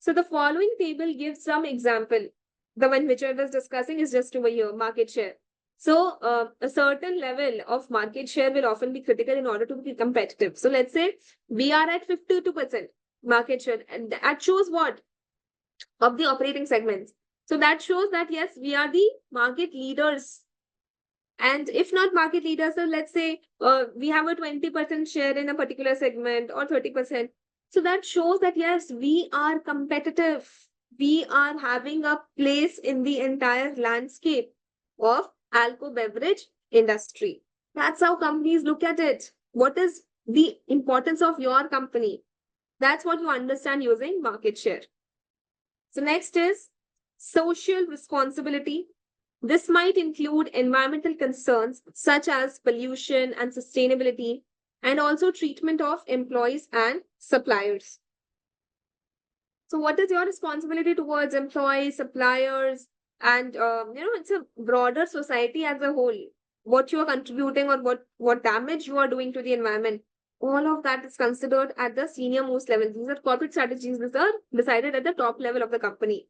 So the following table gives some example. The one which I was discussing is just over here, market share. So a certain level of market share will often be critical in order to be competitive. So let's say we are at 52% market share, and that shows what? Of the operating segments. So that shows that yes, we are the market leaders. And if not market leaders, so let's say we have a 20% share in a particular segment or 30%. So that shows that yes, we are competitive. We are having a place in the entire landscape of alcohol beverage industry. That's how companies look at it. What is the importance of your company? That's what you understand using market share. So next is social responsibility. This might include environmental concerns such as pollution and sustainability, and also treatment of employees and suppliers. So, what is your responsibility towards employees, suppliers, and it's a broader society as a whole? What you are contributing or what damage you are doing to the environment? All of that is considered at the senior most level. These are corporate strategies. These are decided at the top level of the company.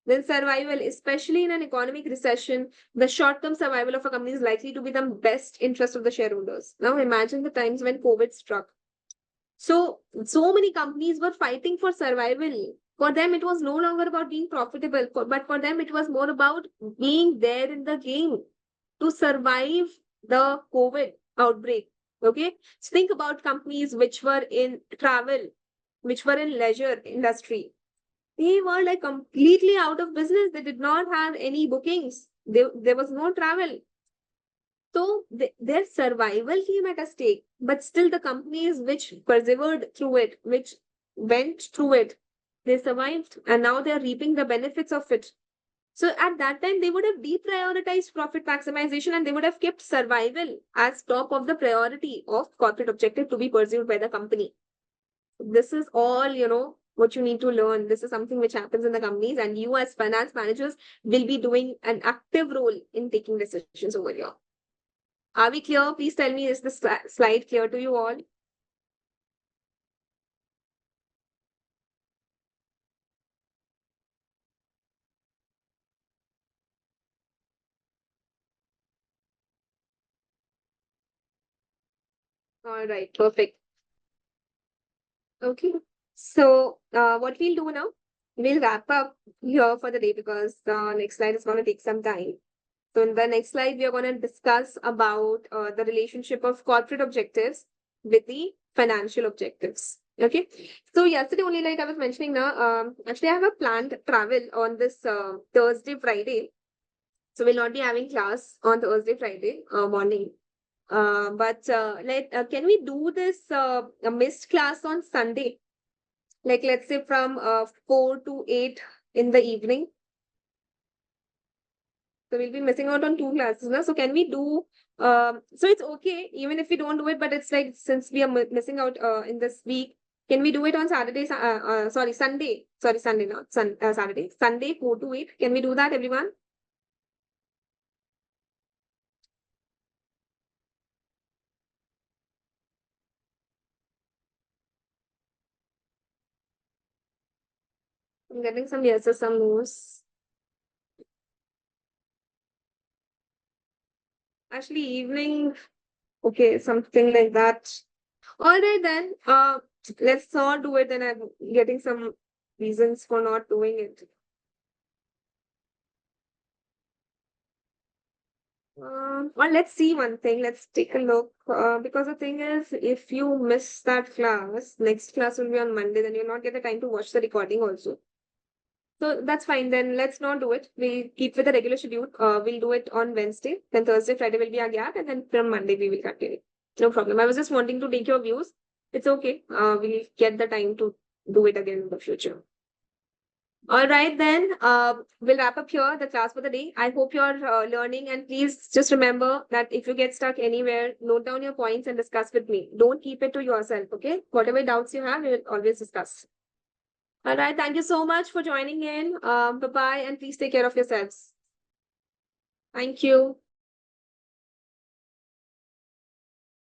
Then survival, especially in an economic recession, the short-term survival of a company is likely to be the best interest of the shareholders. Now imagine the times when COVID struck. So many companies were fighting for survival. For them, it was no longer about being profitable, but for them, it was more about being there in the game to survive the COVID outbreak. Okay. So think about companies which were in travel, which were in leisure industry. They were like completely out of business. They did not have any bookings. There was no travel. So their survival came at a stake, but still the companies which persevered through it, which went through it, they survived and now they're reaping the benefits of it. So at that time, they would have deprioritized profit maximization and they would have kept survival as top of the priority of corporate objective to be pursued by the company. This is all, what you need to learn. This is something which happens in the companies, and you as finance managers will be doing an active role in taking decisions over here. Are we clear? Please tell me, is this slide clear to you all? All right, perfect. Okay. So, what we'll do now, we'll wrap up here for the day because the next slide is going to take some time. So, in the next slide, we are going to discuss about the relationship of corporate objectives with the financial objectives. Okay. So, yesterday only, like I was mentioning now, actually, I have a planned travel on this Thursday, Friday. So, we'll not be having class on Thursday, Friday morning. Can we do this a missed class on Sunday? Like, let's say from 4 to 8 in the evening. So we'll be missing out on 2 classes. No? So can we do, so it's okay, even if we don't do it, but it's like, since we are missing out in this week, can we do it on Saturday, Sunday, not Saturday, Sunday 4 to 8. Can we do that, everyone? I'm getting some yeses, some no's. Actually, evening, okay, something like that. All right, then, let's not do it. Then I'm getting some reasons for not doing it. Or let's see one thing. Let's take a look. Because the thing is, if you miss that class, next class will be on Monday, then you'll not get the time to watch the recording also. So that's fine. Then let's not do it. We'll keep with the regular schedule. We'll do it on Wednesday. Then Thursday, Friday will be a gap, and then from Monday we will continue. No problem. I was just wanting to take your views. It's okay. We'll get the time to do it again in the future. All right, then we'll wrap up here the class for the day. I hope you're learning, and please just remember that if you get stuck anywhere, note down your points and discuss with me. Don't keep it to yourself, okay? Whatever doubts you have, we will always discuss. All right, thank you so much for joining in. Bye-bye, and please take care of yourselves. Thank you.